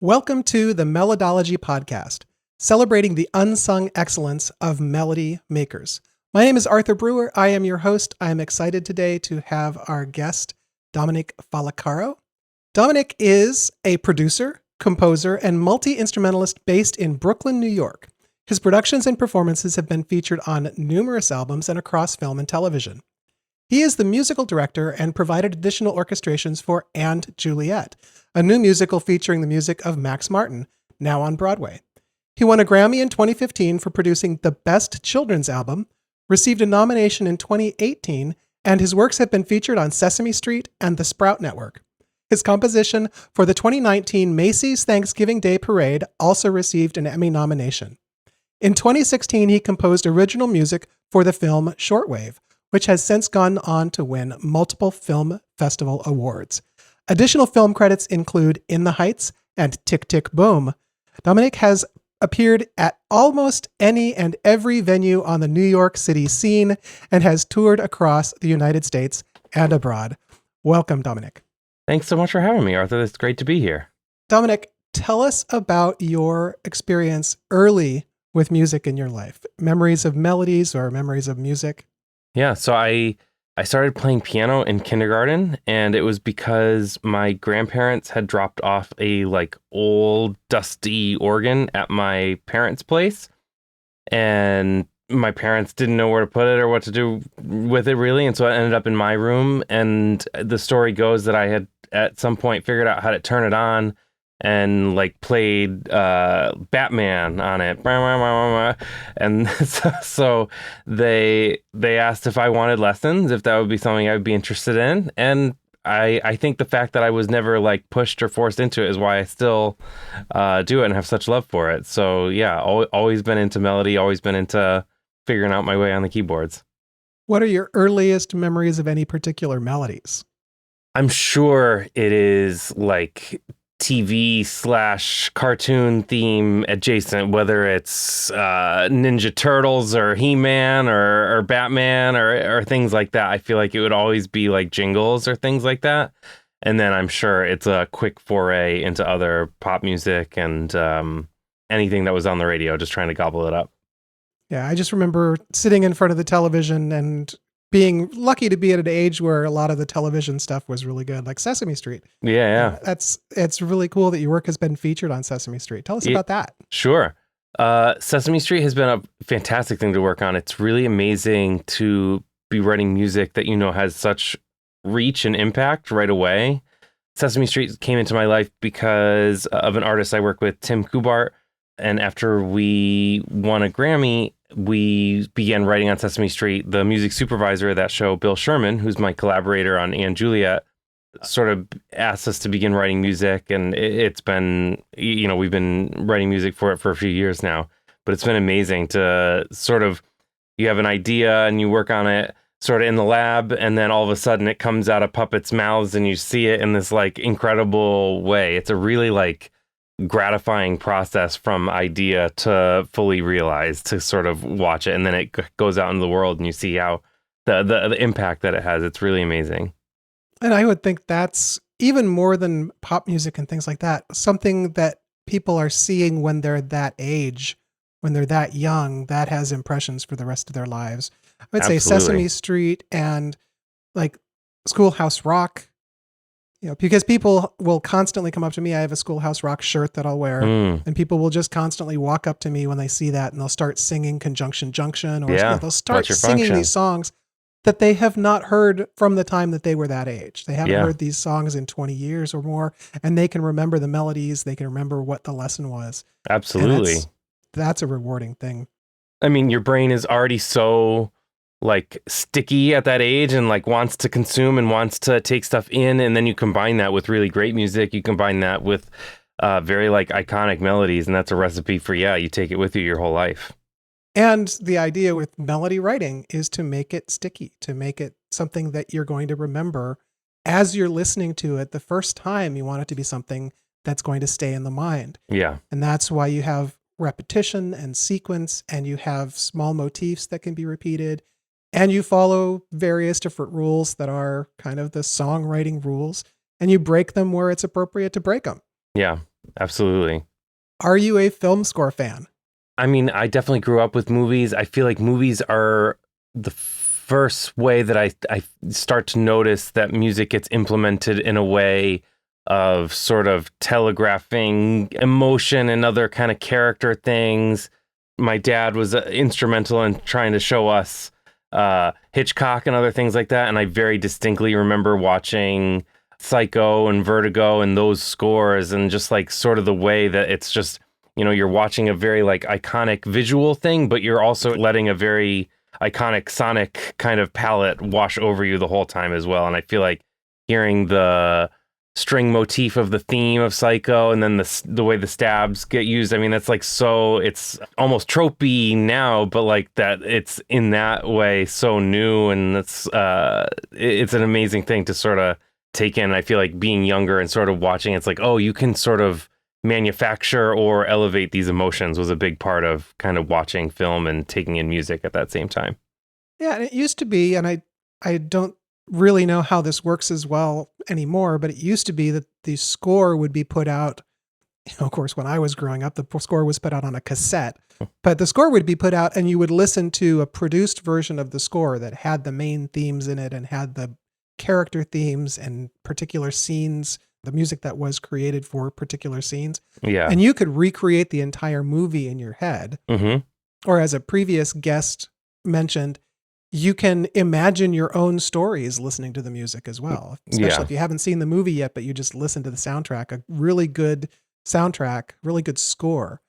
Welcome to the Melodology podcast, celebrating the unsung excellence of melody makers. My name is Arthur Breur. I am your host. I am excited today to have our guest, Dominic Fallacaro. Dominic is a producer, composer, and multi-instrumentalist based in Brooklyn, New York. His productions and performances have been featured on numerous albums and across film and television. He is the musical director and provided additional orchestrations for And Juliet, a new musical featuring the music of Max Martin, now on Broadway. He won a Grammy in 2015 for producing the Best Children's Album, received a nomination in 2018, and his works have been featured on Sesame Street and the Sprout Network. His composition for the 2019 Macy's Thanksgiving Day Parade also received an Emmy nomination. In 2016, he composed original music for the film Shortwave, which has since gone on to win multiple film festival awards. Additional film credits include In the Heights and Tick, Tick, Boom. Dominic has appeared at almost any and every venue on the New York City scene and has toured across the United States and abroad. Welcome, Dominic. Thanks so much for having me, Arthur. It's great to be here. Dominic, tell us about your experience early with music in your life. Memories of melodies or memories of music? Yeah, so I started playing piano in kindergarten, and it was because my grandparents had dropped off a old dusty organ at my parents' place, and my parents didn't know where to put it or what to do with it really, and so it ended up in my room. And the story goes that I had at some point figured out how to turn it on and played Batman on it, and so they asked if I wanted lessons, if that would be something I would be interested in. And I think the fact that I was never pushed or forced into it is why I still do it and have such love for it. So yeah, always been into melody, always been into figuring out my way on the keyboards. What are your earliest memories of any particular melodies? I'm sure it is TV/cartoon theme adjacent, whether it's Ninja Turtles or He-Man or Batman or things like that. I feel like it would always be jingles or things like that. And then I'm sure it's a quick foray into other pop music and anything that was on the radio, just trying to gobble it up. Yeah, I just remember sitting in front of the television and being lucky to be at an age where a lot of the television stuff was really good, like Sesame Street. Yeah. It's really cool that your work has been featured on Sesame Street. Tell us about that. Sure. Sesame Street has been a fantastic thing to work on. It's really amazing to be writing music that has such reach and impact right away. Sesame Street came into my life because of an artist I work with, Tim Kubart. And after we won a Grammy, we began writing on Sesame Street. The music supervisor of that show, Bill Sherman, who's my collaborator on And Juliet, sort of asked us to begin writing music. And it's been, we've been writing music for it for a few years now. But it's been amazing to you have an idea and you work on it sort of in the lab, and then all of a sudden it comes out of puppets' mouths and you see it in this incredible way. It's a really gratifying process from idea to fully realized, to sort of watch it, and then it goes out into the world and you see how the impact that it has. It's really amazing. And I would think that's even more than pop music and things like that, something that people are seeing when they're that age, when they're that young, that has impressions for the rest of their lives. I would say Sesame Street and Schoolhouse Rock. Because people will constantly come up to me. I have a Schoolhouse Rock shirt that I'll wear, and people will just constantly walk up to me when they see that, and they'll start singing Conjunction Junction, or they'll start singing these songs that they have not heard from the time that they were that age. They haven't heard these songs in 20 years or more, and they can remember the melodies. They can remember what the lesson was. Absolutely. That's a rewarding thing. I mean, your brain is already so sticky at that age and wants to consume and wants to take stuff in, and then you combine that with really great music, you combine that with very iconic melodies, and that's a recipe for you take it with you your whole life. And the idea with melody writing is to make it sticky, to make it something that you're going to remember as you're listening to it the first time. You want it to be something that's going to stay in the mind. Yeah. And that's why you have repetition and sequence, and you have small motifs that can be repeated. And you follow various different rules that are kind of the songwriting rules, and you break them where it's appropriate to break them. Yeah. absolutely. Are you a film score fan? I mean, I definitely grew up with movies. I feel like movies are the first way that I start to notice that music gets implemented in a way of sort of telegraphing emotion and other kind of character things. My dad was instrumental in trying to show us Hitchcock and other things like that. And I very distinctly remember watching Psycho and Vertigo and those scores, and just like sort of the way that it's just, you're watching a very like iconic visual thing, but you're also letting a very iconic sonic kind of palette wash over you the whole time as well. And I feel like hearing the string motif of the theme of Psycho, and then the way the stabs get used. I mean, that's like, so it's almost tropey now, but like that it's in that way so new, and it's an amazing thing to sort of take in. I feel like being younger and sort of watching, it's like, oh, you can sort of manufacture or elevate these emotions was a big part of kind of watching film and taking in music at that same time. Yeah, and it used to be, and I don't really know how this works as well anymore, but it used to be that the score would be put out, of course, when I was growing up, the score was put out on a cassette, but the score would be put out and you would listen to a produced version of the score that had the main themes in it and had the character themes and particular scenes, the music that was created for particular scenes. Yeah. And you could recreate the entire movie in your head. Mm-hmm. Or as a previous guest mentioned, you can imagine your own stories listening to the music as well. Especially if you haven't seen the movie yet, but you just listen to the soundtrack. A really good soundtrack, really good score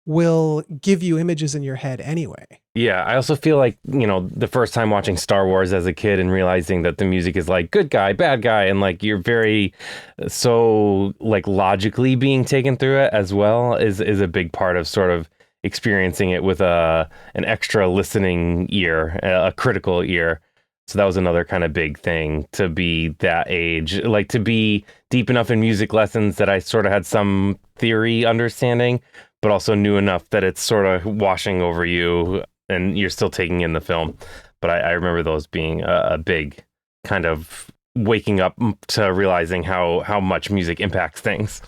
will give you images in your head anyway. Yeah, I also feel like, the first time watching Star Wars as a kid and realizing that the music is like good guy, bad guy, and like you're very so like logically being taken through it as well is a big part of sort of experiencing it with an extra listening ear, a critical ear. So that was another kind of big thing to be that age, like to be deep enough in music lessons that I sort of had some theory understanding, but also knew enough that it's sort of washing over you and you're still taking in the film. But I remember those being a big kind of waking up to realizing how much music impacts things.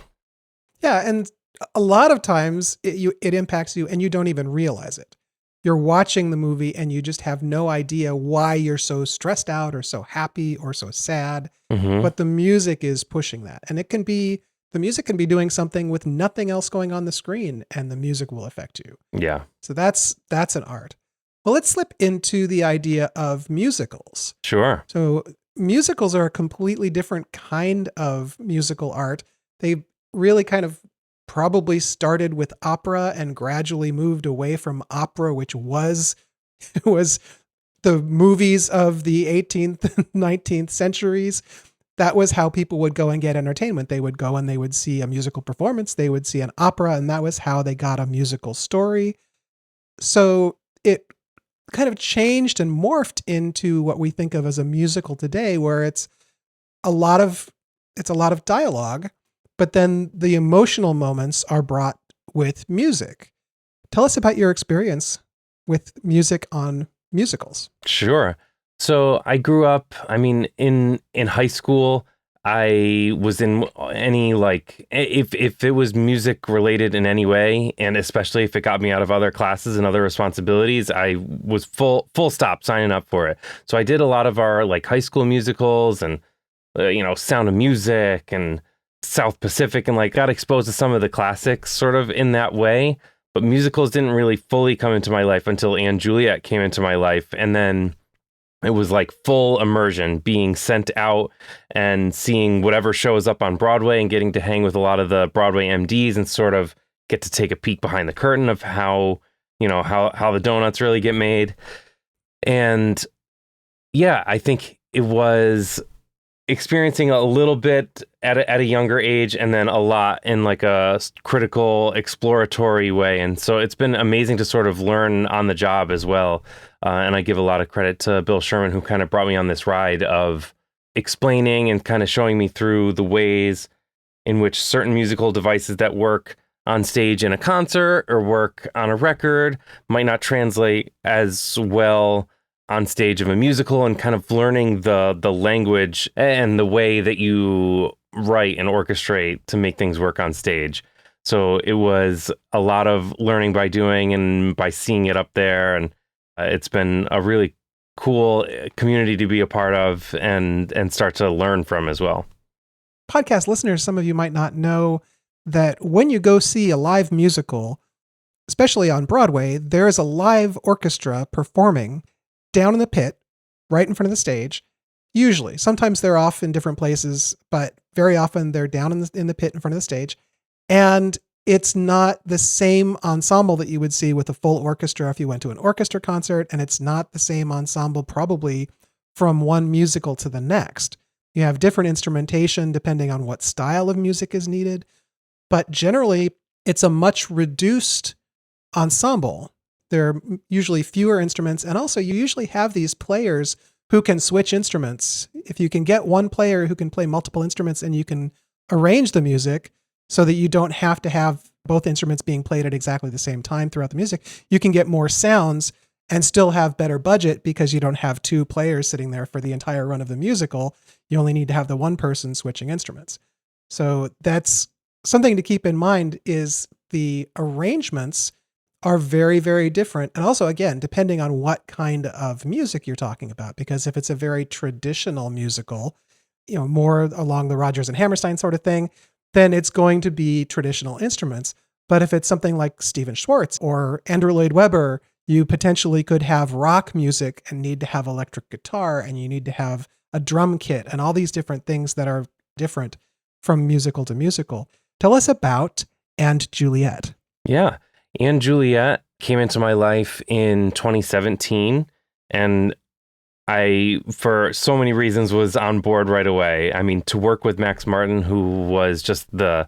Yeah, and a lot of times it impacts you and you don't even realize it. You're watching the movie and you just have no idea why you're so stressed out or so happy or so sad. Mm-hmm. But the music is pushing that. And the music can be doing something with nothing else going on the screen and the music will affect you. Yeah. So that's an art. Well, let's slip into the idea of musicals. Sure. So musicals are a completely different kind of musical art. They really kind of probably started with opera and gradually moved away from opera, which was the movies of the 18th and 19th centuries. That was how people would go and get entertainment. They would go and they would see a musical performance, they would see an opera, and that was how they got a musical story. So it kind of changed and morphed into what we think of as a musical today, where it's a lot of dialogue, but then the emotional moments are brought with music. Tell us about your experience with music on musicals. Sure. So I grew up, I mean, in high school, I was in any, like, if it was music related in any way, and especially if it got me out of other classes and other responsibilities, I was full stop signing up for it. So I did a lot of our like high school musicals and, Sound of Music and South Pacific, and like got exposed to some of the classics sort of in that way. But musicals didn't really fully come into my life until Juliet came into my life. And then it was like full immersion, being sent out and seeing whatever shows up on Broadway and getting to hang with a lot of the Broadway MDs and sort of get to take a peek behind the curtain of how the donuts really get made. And yeah, I think it was experiencing a little bit at a younger age and then a lot in like a critical exploratory way. And so it's been amazing to sort of learn on the job as well. And I give a lot of credit to Bill Sherman, who kind of brought me on this ride of explaining and kind of showing me through the ways in which certain musical devices that work on stage in a concert or work on a record might not translate as well on stage of a musical, and kind of learning the language and the way that you write and orchestrate to make things work on stage. So it was a lot of learning by doing and by seeing it up there. And it's been a really cool community to be a part of and start to learn from as well. Podcast listeners, some of you might not know that when you go see a live musical, especially on Broadway, there is a live orchestra performing down in the pit, right in front of the stage. Usually, sometimes they're off in different places, but very often they're down in the pit in front of the stage. And it's not the same ensemble that you would see with a full orchestra if you went to an orchestra concert, and it's not the same ensemble probably from one musical to the next. You have different instrumentation depending on what style of music is needed, but generally it's a much reduced ensemble. There are usually fewer instruments, and also you usually have these players who can switch instruments. If you can get one player who can play multiple instruments and you can arrange the music so that you don't have to have both instruments being played at exactly the same time throughout the music, you can get more sounds and still have better budget because you don't have two players sitting there for the entire run of the musical. You only need to have the one person switching instruments. So that's something to keep in mind, is the arrangements are very, very different. And also, again, depending on what kind of music you're talking about, because if it's a very traditional musical, more along the Rodgers and Hammerstein sort of thing, then it's going to be traditional instruments. But if it's something like Stephen Schwartz or Andrew Lloyd Webber, you potentially could have rock music and need to have electric guitar, and you need to have a drum kit and all these different things that are different from musical to musical. Tell us about And Juliet. Yeah. And Juliet came into my life in 2017, and I, for so many reasons, was on board right away. I mean, to work with Max Martin, who was just the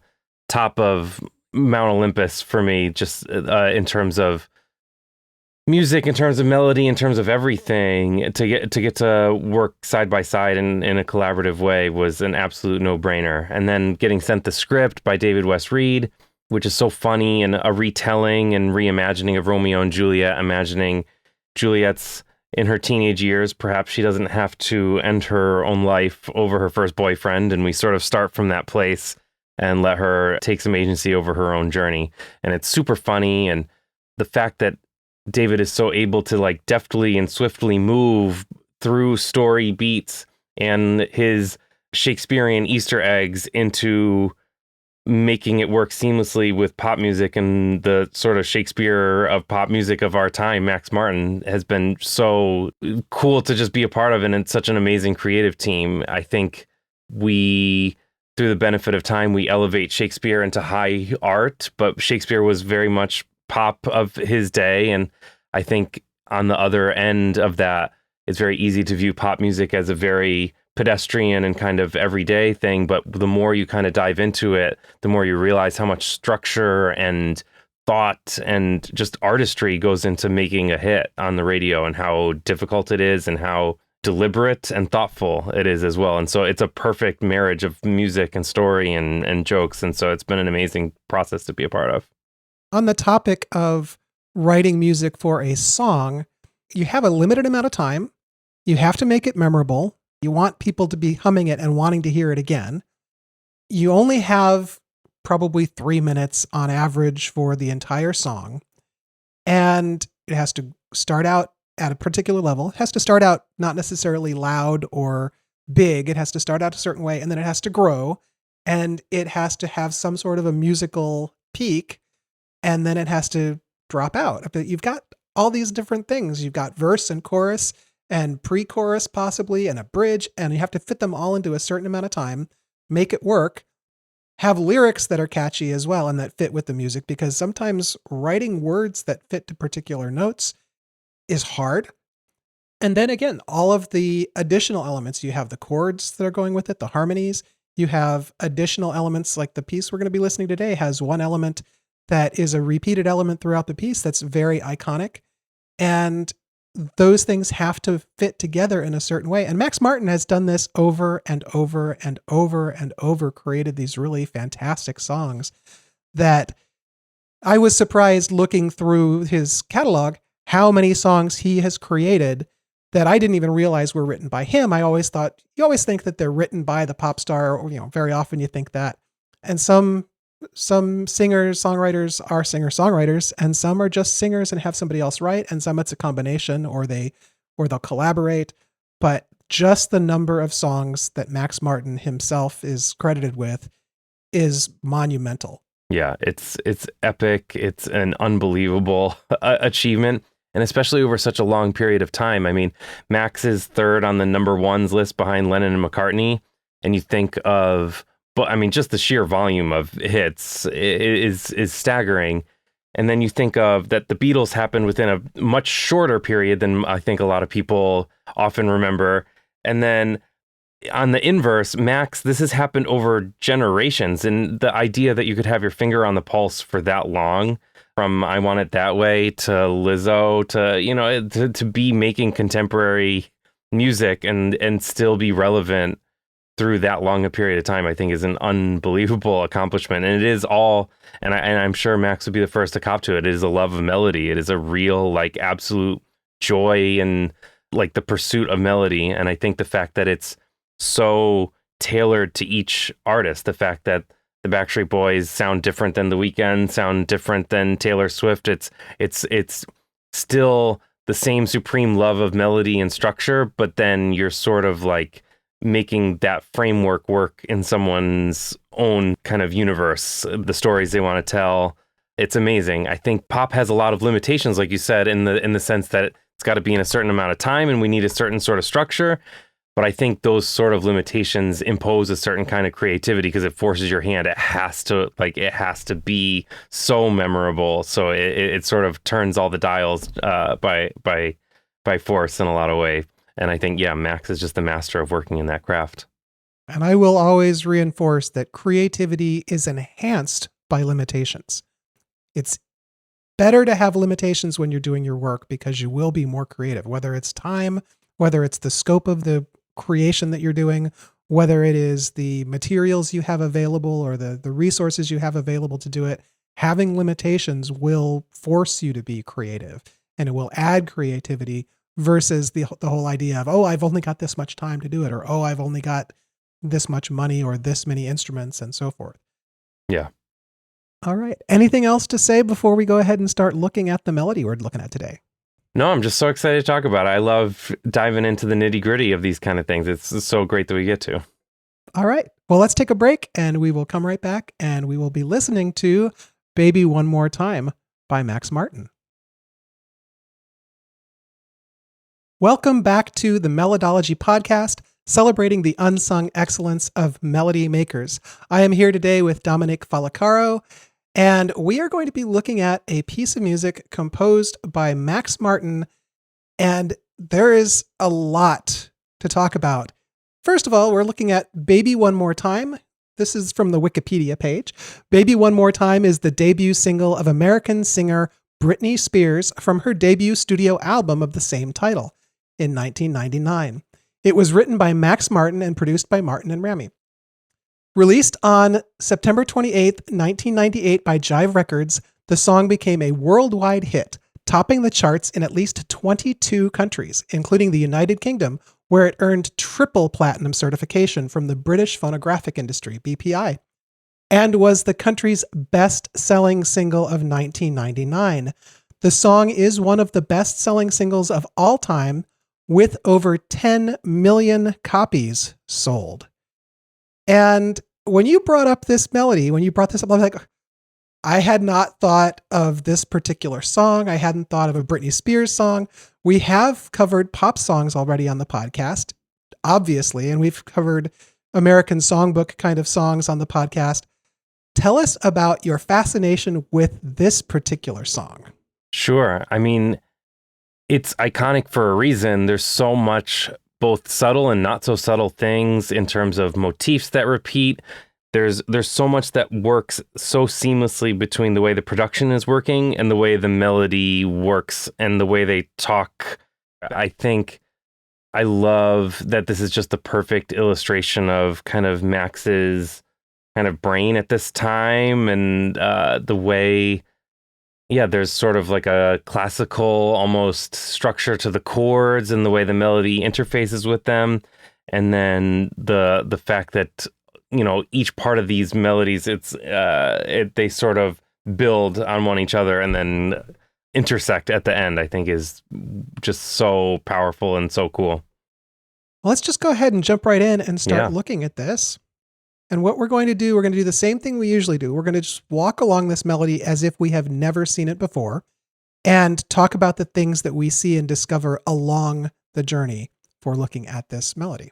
top of Mount Olympus for me, just in terms of music, in terms of melody, in terms of everything, to get to work side by side in a collaborative way was an absolute no-brainer. And then getting sent the script by David West Reed, which is so funny, and a retelling and reimagining of Romeo and Juliet, imagining Juliet's in her teenage years. Perhaps she doesn't have to end her own life over her first boyfriend, and we sort of start from that place and let her take some agency over her own journey. And it's super funny, and the fact that David is so able to like deftly and swiftly move through story beats and his Shakespearean Easter eggs into making it work seamlessly with pop music and the sort of Shakespeare of pop music of our time, Max Martin, has been so cool to just be a part of. And it's such an amazing creative team. I think we, through the benefit of time, we elevate Shakespeare into high art, but Shakespeare was very much pop of his day. And I think on the other end of that, it's very easy to view pop music as a very pedestrian and kind of everyday thing. But the more you kind of dive into it, the more you realize how much structure and thought and just artistry goes into making a hit on the radio, and how difficult it is and how deliberate and thoughtful it is as well. And so it's a perfect marriage of music and story and jokes. And so it's been an amazing process to be a part of. On the topic of writing music for a song, you have a limited amount of time. You have to make it memorable. You want people to be humming it and wanting to hear it again. You only have probably 3 minutes on average for the entire song. And it has to start out at a particular level. It has to start out not necessarily loud or big. It has to start out a certain way, and then it has to grow, and it has to have some sort of a musical peak, and then it has to drop out. But you've got all these different things. You've got verse and chorus and pre-chorus possibly, and a bridge, and you have to fit them all into a certain amount of time, make it work, have lyrics that are catchy as well and that fit with the music, because sometimes writing words that fit to particular notes is hard. And then again, all of the additional elements, you have the chords that are going with it, the harmonies, you have additional elements like the piece we're going to be listening to today has one element that is a repeated element throughout the piece that's very iconic. And those things have to fit together in a certain way. And Max Martin has done this over and over and over and over, created these really fantastic songs that I was surprised looking through his catalog, how many songs he has created that I didn't even realize were written by him. I always thought, you always think that they're written by the pop star, or, very often you think that. And some some singers, songwriters are singer-songwriters, and some are just singers and have somebody else write, and some it's a combination, or they'll collaborate. But just the number of songs that Max Martin himself is credited with is monumental. Yeah, it's epic. It's an unbelievable achievement, and especially over such a long period of time. I mean, Max is third on the number ones list behind Lennon and McCartney, and you think of, but I mean, just the sheer volume of hits is staggering. And then you think of that the Beatles happened within a much shorter period than I think a lot of people often remember. And then on the inverse, Max, this has happened over generations. And the idea that you could have your finger on the pulse for that long, from I Want It That Way to Lizzo to be making contemporary music and still be relevant through that long a period of time, I think is an unbelievable accomplishment. And it is all, and I'm sure Max would be the first to cop to it. It is a love of melody. It is a real, like, absolute joy and like the pursuit of melody. And I think the fact that it's so tailored to each artist, the fact that the Backstreet Boys sound different than The Weeknd, sound different than Taylor Swift. It's still the same supreme love of melody and structure, but then you're sort of like making that framework work in someone's own kind of universe, the stories they want to tell. It's amazing. I think pop has a lot of limitations, like you said, in the sense that it's got to be in a certain amount of time and we need a certain sort of structure. But I think those sort of limitations impose a certain kind of creativity because it forces your hand. It has to be so memorable. So it sort of turns all the dials by force in a lot of ways. And I think, yeah, Max is just the master of working in that craft. And I will always reinforce that creativity is enhanced by limitations. It's better to have limitations when you're doing your work because you will be more creative, whether it's time, whether it's the scope of the creation that you're doing, whether it is the materials you have available or the resources you have available to do it. Having limitations will force you to be creative, and it will add creativity versus the whole idea of, oh, I've only got this much time to do it, or, oh, I've only got this much money or this many instruments and so forth. Yeah. All right. Anything else to say before we go ahead and start looking at the melody we're looking at today? No, I'm just so excited to talk about it. I love diving into the nitty gritty of these kind of things. It's so great that we get to. All right. Well, let's take a break and we will come right back and we will be listening to Baby One More Time by Max Martin. Welcome back to the Melodology podcast, celebrating the unsung excellence of melody makers. I am here today with Dominic Fallacaro, and we are going to be looking at a piece of music composed by Max Martin, and there is a lot to talk about. First of all, we're looking at Baby One More Time. This is from the Wikipedia page. Baby One More Time is the debut single of American singer Britney Spears from her debut studio album of the same title in 1999. It was written by Max Martin and produced by Martin and Rami. Released on September 28, 1998 by Jive Records, the song became a worldwide hit, topping the charts in at least 22 countries, including the United Kingdom, where it earned triple platinum certification from the British phonographic industry, BPI, and was the country's best-selling single of 1999. The song is one of the best-selling singles of all time, with over 10 million copies sold. And when you brought up this melody, when you brought this up, I was like, I had not thought of this particular song. I hadn't thought of a Britney Spears song. We have covered pop songs already on the podcast, obviously, and we've covered American songbook kind of songs on the podcast. Tell us about your fascination with this particular song. Sure. I mean, it's iconic for a reason. There's so much both subtle and not so subtle things in terms of motifs that repeat. There's so much that works so seamlessly between the way the production is working and the way the melody works and the way they talk. I think I love that this is just the perfect illustration of kind of Max's kind of brain at this time and the way, yeah, there's sort of like a classical almost structure to the chords and the way the melody interfaces with them. And then the fact that each part of these melodies, they sort of build on one each other and then intersect at the end, I think is just so powerful and so cool. Well, let's just go ahead and jump right in and start looking at this. And what we're going to do the same thing we usually do. We're going to just walk along this melody as if we have never seen it before and talk about the things that we see and discover along the journey for looking at this melody.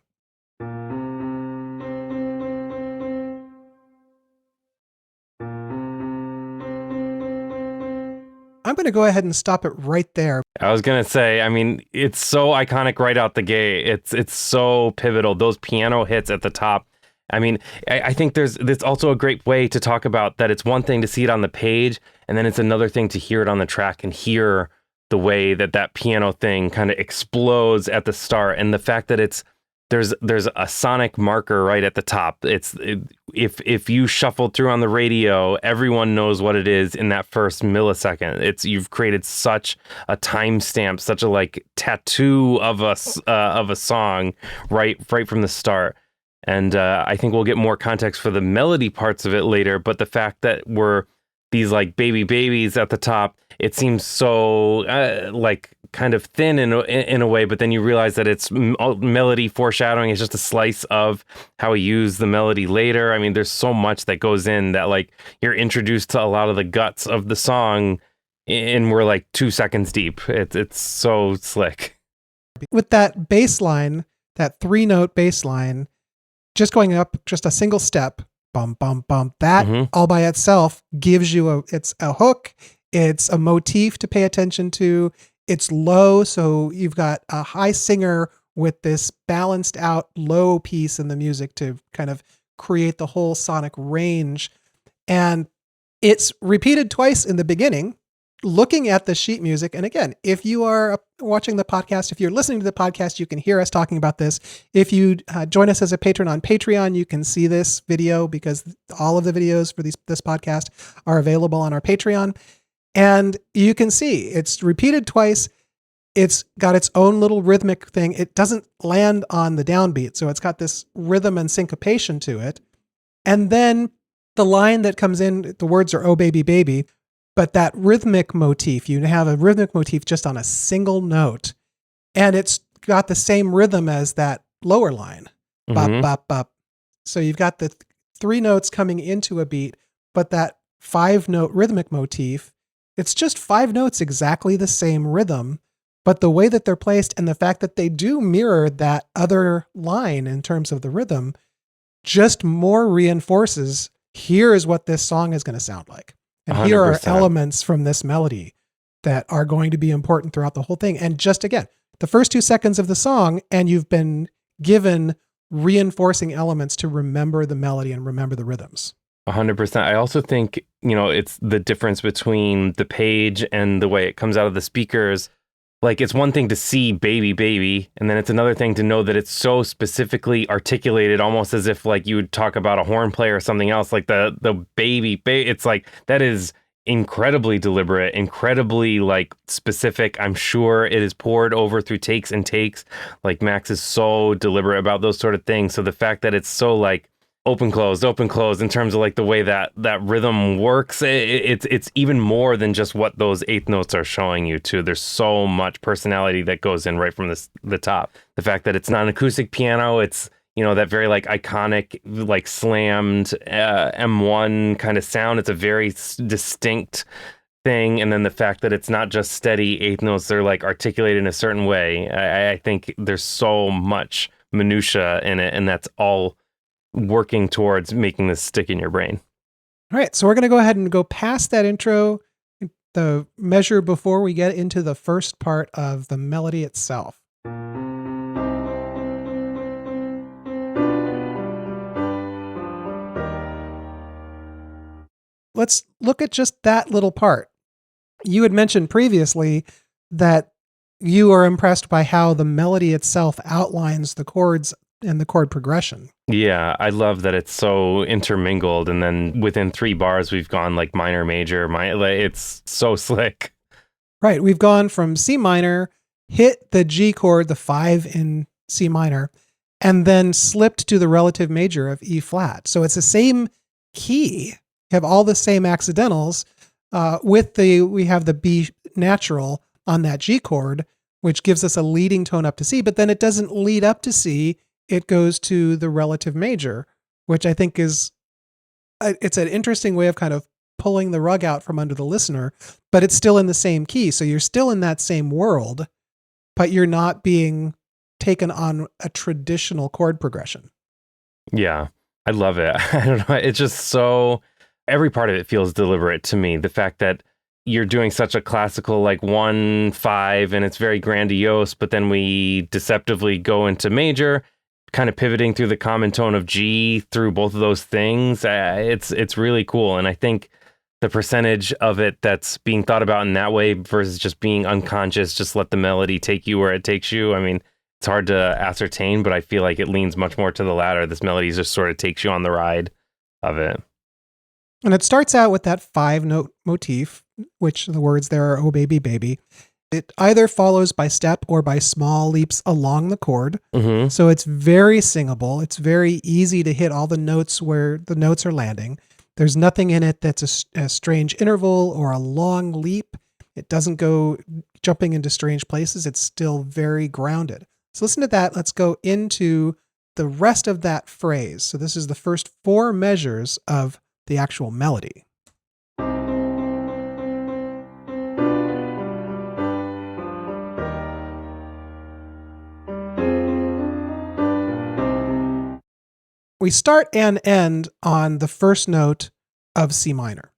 I'm going to go ahead and stop it right there. I was going to say, I mean, it's so iconic right out the gate. It's so pivotal. Those piano hits at the top. I mean, I think there's also a great way to talk about that. It's one thing to see it on the page, and then it's another thing to hear it on the track and hear the way that piano thing kind of explodes at the start. And the fact that there's a sonic marker right at the top. If you shuffle through on the radio, everyone knows what it is in that first millisecond. You've created such a timestamp, such a like tattoo of a song right from the start. And I think we'll get more context for the melody parts of it later. But the fact that we're these like baby babies at the top, it seems so like kind of thin in a way, but then you realize that it's melody foreshadowing is just a slice of how we use the melody later. I mean, there's so much that goes in that like you're introduced to a lot of the guts of the song and we're like 2 seconds deep. It's so slick. With that bass line, that 3-note bass line, just going up just a single step, bum, bum, bum, that all by itself gives you it's a hook. It's a motif to pay attention to. It's low, so you've got a high singer with this balanced out low piece in the music to kind of create the whole sonic range. And it's repeated twice in the beginning, looking at the sheet music. And again, if you are watching the podcast, if you're listening to the podcast, you can hear us talking about this. If you join us as a patron on Patreon, you can see this video because all of the videos for this podcast are available on our Patreon. And you can see it's repeated twice. It's got its own little rhythmic thing. It doesn't land on the downbeat. So it's got this rhythm and syncopation to it. And then the line that comes in, the words are, "Oh, baby, baby." But that rhythmic motif, you have a rhythmic motif just on a single note. And it's got the same rhythm as that lower line. Bop, bop, bop. So you've got the 3 notes coming into a beat, but that 5-note rhythmic motif, it's just 5 notes, exactly the same rhythm, but the way that they're placed and the fact that they do mirror that other line in terms of the rhythm just more reinforces, here is what this song is going to sound like. And 100%. Here are elements from this melody that are going to be important throughout the whole thing. And just again, the first 2 seconds of the song, and you've been given reinforcing elements to remember the melody and remember the rhythms. 100%. I also think, it's the difference between the page and the way it comes out of the speakers. Like, it's one thing to see baby, baby, and then it's another thing to know that it's so specifically articulated, almost as if like you would talk about a horn player or something else, like the baby. It's like, that is incredibly deliberate, incredibly like specific. I'm sure it is poured over through takes and takes. Like, Max is so deliberate about those sort of things. So the fact that it's so like open, closed in terms of like the way that rhythm works, it's even more than just what those 8th notes are showing you too. There's so much personality that goes in right from the top. The fact that it's not an acoustic piano, it's, that very like iconic, like slammed M1 kind of sound. It's a very distinct thing. And then the fact that it's not just steady 8th notes, they're like articulated in a certain way. I think there's so much minutia in it, and that's all working towards making this stick in your brain. All right, so we're going to go ahead and go past that intro, the measure, before we get into the first part of the melody itself. Let's look at just that little part. You had mentioned previously that you are impressed by how the melody itself outlines the chords and the chord progression. Yeah, I love that it's so intermingled, and then within 3 bars we've gone like minor, major, it's so slick. Right, we've gone from C minor, hit the G chord, the 5 in C minor, and then slipped to the relative major of E flat. So it's the same key. You have all the same accidentals. We have the B natural on that G chord, which gives us a leading tone up to C, but then it doesn't lead up to C. It goes to the relative major, which I think it's an interesting way of kind of pulling the rug out from under the listener, but it's still in the same key. So you're still in that same world, but you're not being taken on a traditional chord progression. Yeah, I love it. I don't know. It's just so, every part of it feels deliberate to me. The fact that you're doing such a classical, like 1-5, and it's very grandiose, but then we deceptively go into major, kind of pivoting through the common tone of G through both of those things. It's really cool. And I think the percentage of it that's being thought about in that way versus just being unconscious, just let the melody take you where it takes you. I mean, it's hard to ascertain, but I feel like it leans much more to the latter. This melody just sort of takes you on the ride of it. And it starts out with that 5-note motif, which the words there are, oh, baby, baby. It either follows by step or by small leaps along the chord. Mm-hmm. So it's very singable. It's very easy to hit all the notes where the notes are landing. There's nothing in it that's a strange interval or a long leap. It doesn't go jumping into strange places. It's still very grounded. So listen to that. Let's go into the rest of that phrase. So this is the first 4 measures of the actual melody. We start and end on the first note of C minor.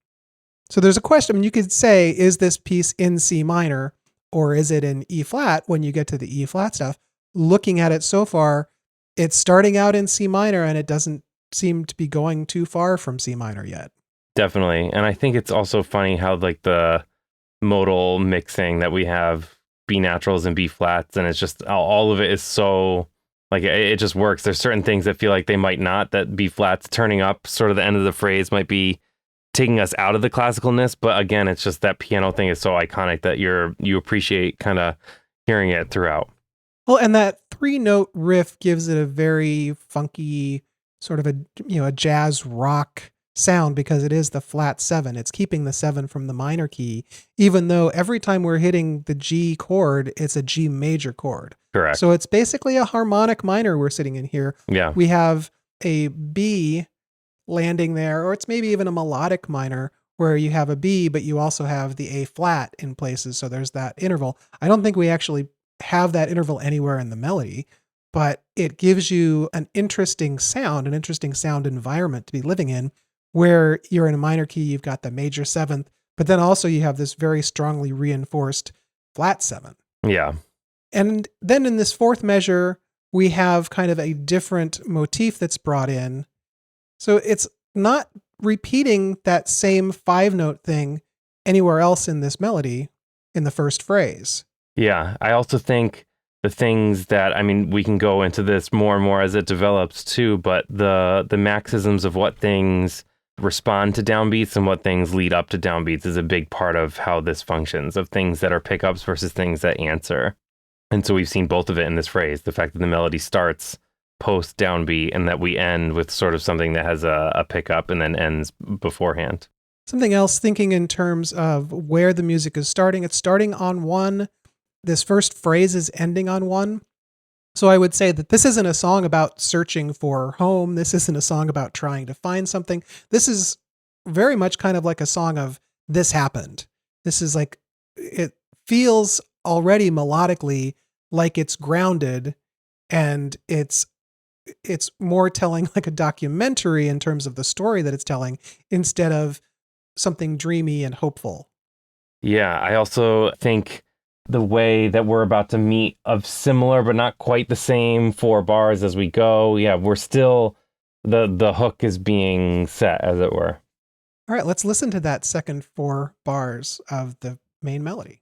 So there's a question. I mean, you could say, is this piece in C minor or is it in E flat when you get to the E flat stuff? Looking at it so far, it's starting out in C minor and it doesn't seem to be going too far from C minor yet. Definitely. And I think it's also funny how like the modal mixing that we have B naturals and B flats, and it's just all of it is so like it just works. There's certain things that feel like they might not, that B flats turning up sort of the end of the phrase might be taking us out of the classicalness. But again, it's just that piano thing is so iconic that you appreciate kind of hearing it throughout. Well, and that 3-note riff gives it a very funky sort of a jazz rock sound because it is the flat 7. It's keeping the 7 from the minor key, even though every time we're hitting the G chord, it's a G major chord. Correct. So it's basically a harmonic minor we're sitting in here. Yeah. We have a B landing there, or it's maybe even a melodic minor where you have a B, but you also have the A flat in places. So there's that interval. I don't think we actually have that interval anywhere in the melody, but it gives you an interesting sound environment to be living in, where you're in a minor key, you've got the major 7th, but then also you have this very strongly reinforced flat 7. Yeah. And then in this 4th measure, we have kind of a different motif that's brought in. So it's not repeating that same 5-note thing anywhere else in this melody in the first phrase. Yeah. I also think the things that, I mean, we can go into this more and more as it develops too, but the maxisms of what things respond to downbeats and what things lead up to downbeats is a big part of how this functions, of things that are pickups versus things that answer. And so we've seen both of it in this phrase, the fact that the melody starts post downbeat and that we end with sort of something that has a pickup and then ends beforehand. Something else, thinking in terms of where the music is starting, it's starting on 1. This first phrase is ending on 1. So I would say that this isn't a song about searching for home. This isn't a song about trying to find something. This is very much kind of like a song of this happened. This is like, it feels already melodically like it's grounded, and it's more telling like a documentary in terms of the story that it's telling instead of something dreamy and hopeful. Yeah, I also think the way that we're about to meet of similar but not quite the same 4 bars as we go. Yeah, we're still, the hook is being set, as it were. All right, let's listen to that second 4 bars of the main melody.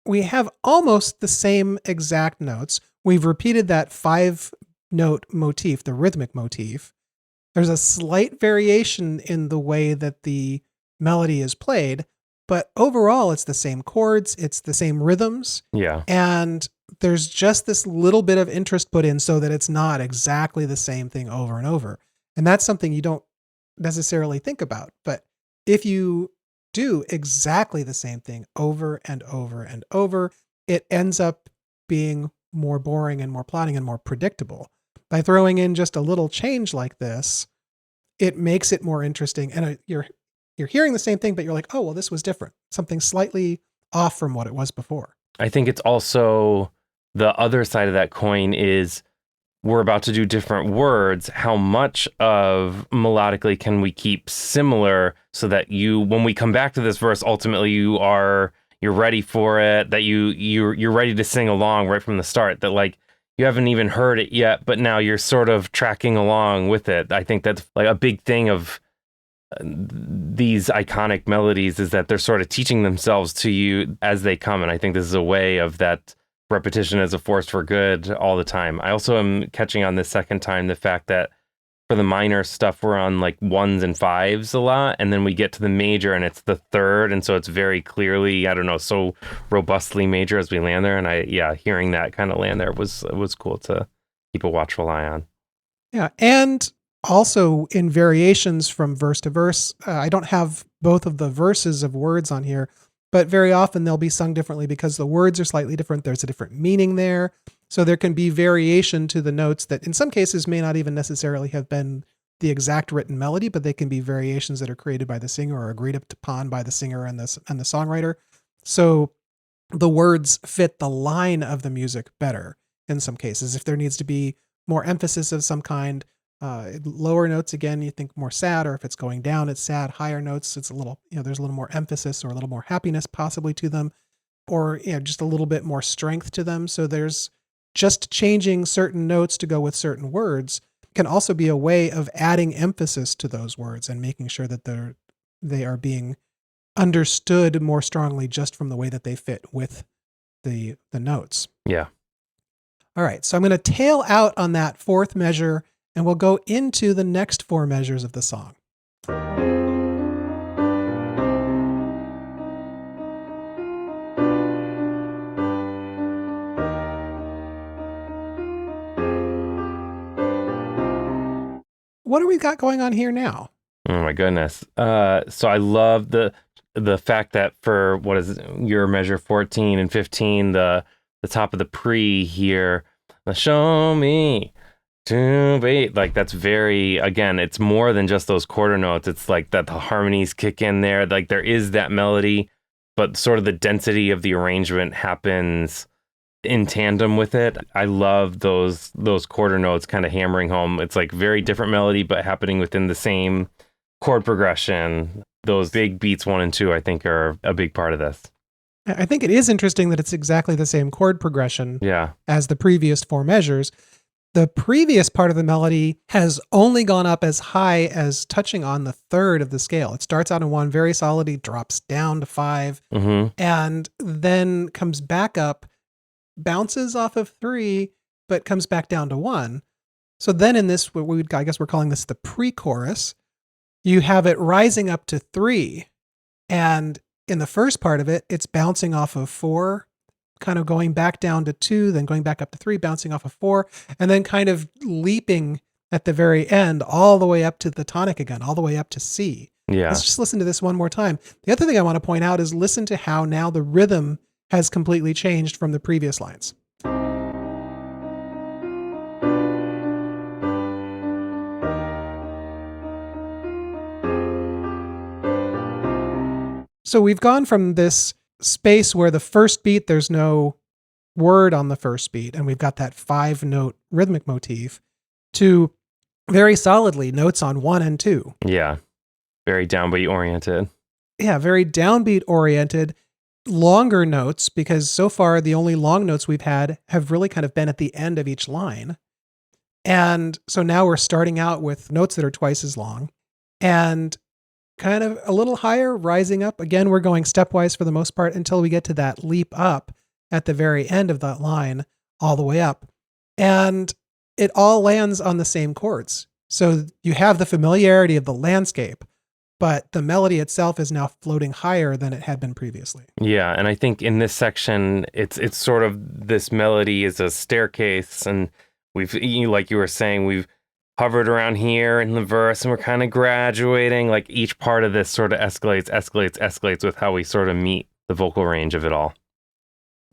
We have almost the same exact notes. We've repeated that 5-note motif, the rhythmic motif, There's a slight variation in the way that the melody is played, but overall it's the same chords, it's the same rhythms, Yeah. and there's just this little bit of interest put in so that it's not exactly the same thing over and over. And that's something you don't necessarily think about. But if you do exactly the same thing over and over and over, it ends up being more boring and more plodding and more predictable. By throwing in just a little change like this, it makes it more interesting. And you're hearing the same thing, but you're like, oh, well, this was different. Something slightly off from what it was before. I think it's also the other side of that coin is we're about to do different words. How much of melodically can we keep similar so that when we come back to this verse, ultimately you're ready for it, that you're ready to sing along right from the start, that like you haven't even heard it yet, but now you're sort of tracking along with it. I think that's like a big thing of these iconic melodies is that they're sort of teaching themselves to you as they come. And I think this is a way of that repetition as a force for good all the time. I also am catching on this second time the fact that for the minor stuff, we're on like 1s and 5s a lot. And then we get to the major and it's the 3rd. And so it's very clearly, I don't know, so robustly major as we land there. And hearing that kind of land there was cool to keep a watchful eye on. Yeah. And also in variations from verse to verse, I don't have both of the verses of words on here, but very often they'll be sung differently because the words are slightly different. There's a different meaning there. So there can be variation to the notes that in some cases may not even necessarily have been the exact written melody, but they can be variations that are created by the singer or agreed upon by the singer and the songwriter. So the words fit the line of the music better in some cases. If there needs to be more emphasis of some kind, lower notes, again, you think more sad, or if it's going down, it's sad. Higher notes, it's a little, there's a little more emphasis or a little more happiness possibly to them, or just a little bit more strength to them. So there's just changing certain notes to go with certain words can also be a way of adding emphasis to those words and making sure that they are being understood more strongly just from the way that they fit with the notes. Yeah. All right. So I'm going to tail out on that 4th measure and we'll go into the next 4 measures of the song. What do we got going on here now? Oh my goodness. So I love the fact that for what is your measure 14 and 15, the top of the pre here, show me to wait, like that's very, again, it's more than just those quarter notes. It's like that the harmonies kick in there. Like there is that melody, but sort of the density of the arrangement happens in tandem with it. I love those quarter notes kind of hammering home. It's like very different melody, but happening within the same chord progression. Those big beats 1 and 2, I think, are a big part of this. I think it is interesting that it's exactly the same chord progression as the previous 4 measures. The previous part of the melody has only gone up as high as touching on the 3rd of the scale. It starts out in 1 very solidly, drops down to 5, and then comes back up, bounces off of 3, but comes back down to 1. So then in this, I guess we're calling this the pre-chorus, you have it rising up to 3. And in the first part of it, it's bouncing off of 4, kind of going back down to 2, then going back up to 3, bouncing off of 4, and then kind of leaping at the very end all the way up to the tonic again, all the way up to C. Yeah. Let's just listen to this one more time. The other thing I want to point out is listen to how now the rhythm has completely changed from the previous lines. So we've gone from this space where the first beat, there's no word on the first beat, and we've got that 5-note rhythmic motif, to very solidly notes on 1 and 2. Yeah. Very downbeat oriented. Yeah, very downbeat oriented, longer notes, because so far the only long notes we've had have really kind of been at the end of each line. And so now we're starting out with notes that are twice as long and kind of a little higher, rising up. Again, we're going stepwise for the most part until we get to that leap up at the very end of that line, all the way up. And it all lands on the same chords. So you have the familiarity of the landscape, but the melody itself is now floating higher than it had been previously. Yeah, and I think in this section, it's sort of this melody is a staircase, and like you were saying, we've hovered around here in the verse, and we're kind of graduating. Like each part of this sort of escalates with how we sort of meet the vocal range of it all.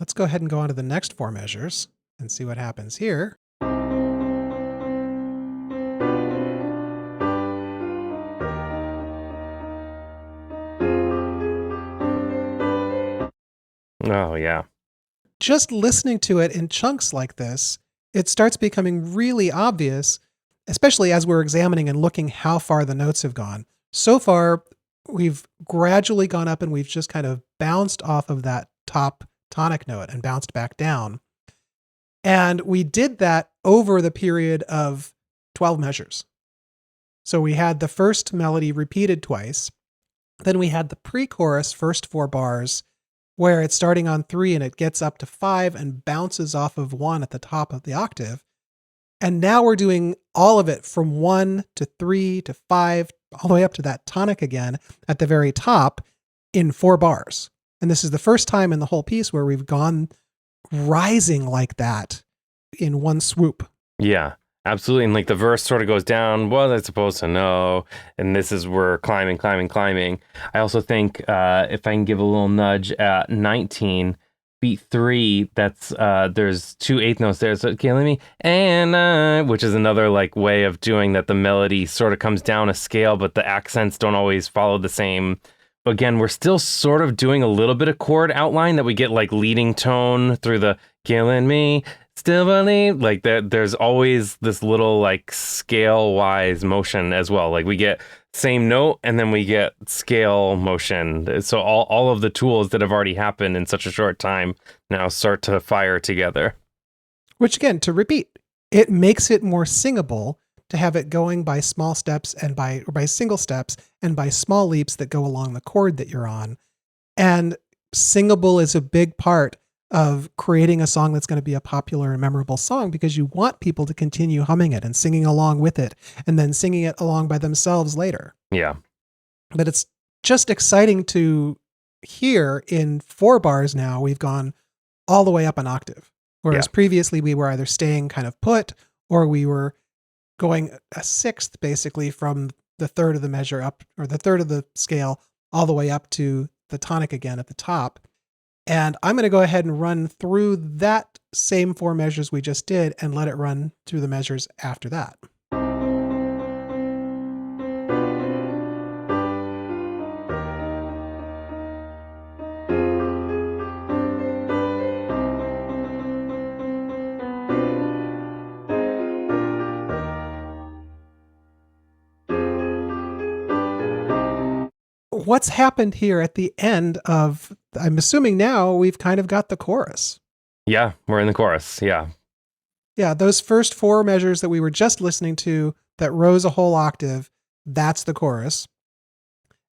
Let's go ahead and go on to the next 4 measures and see what happens here. Oh, yeah. Just listening to it in chunks like this, it starts becoming really obvious, especially as we're examining and looking how far the notes have gone. So far, we've gradually gone up and we've just kind of bounced off of that top tonic note and bounced back down. And we did that over the period of 12 measures. So we had the first melody repeated twice. Then we had the pre-chorus first 4 bars where it's starting on 3 and it gets up to 5 and bounces off of 1 at the top of the octave. And now we're doing all of it from 1 to 3 to 5, all the way up to that tonic again at the very top in 4 bars. And this is the first time in the whole piece where we've gone rising like that in one swoop. Yeah, absolutely. And like the verse sort of goes down, was I supposed to know? And this is we're climbing. I also think if I can give a little nudge at 19, beat 3, that's there's 2 eighth notes there. So okay, let me which is another like way of doing that. The melody sort of comes down a scale, but the accents don't always follow the same. Again, we're still sort of doing a little bit of chord outline that we get like leading tone through the killing me. Still believe, like there's always this little like scale wise motion as well. Like we get same note and then we get scale motion. So all of the tools that have already happened in such a short time now start to fire together. Which again, to repeat, it makes it more singable to have it going by small steps and by single steps and by small leaps that go along the chord that you're on. And singable is a big part of creating a song that's going to be a popular and memorable song, because you want people to continue humming it and singing along with it and then singing it along by themselves later. Yeah. But it's just exciting to hear in 4 bars now, we've gone all the way up an octave. Whereas previously we were either staying kind of put or we were going a sixth basically from the third of the measure up, or the third of the scale all the way up to the tonic again at the top. And I'm going to go ahead and run through that same 4 measures we just did and let it run through the measures after that. What's happened here at the end of, I'm assuming now we've kind of got the chorus. Yeah, we're in the chorus. Yeah. Yeah, those first 4 measures that we were just listening to that rose a whole octave, that's the chorus.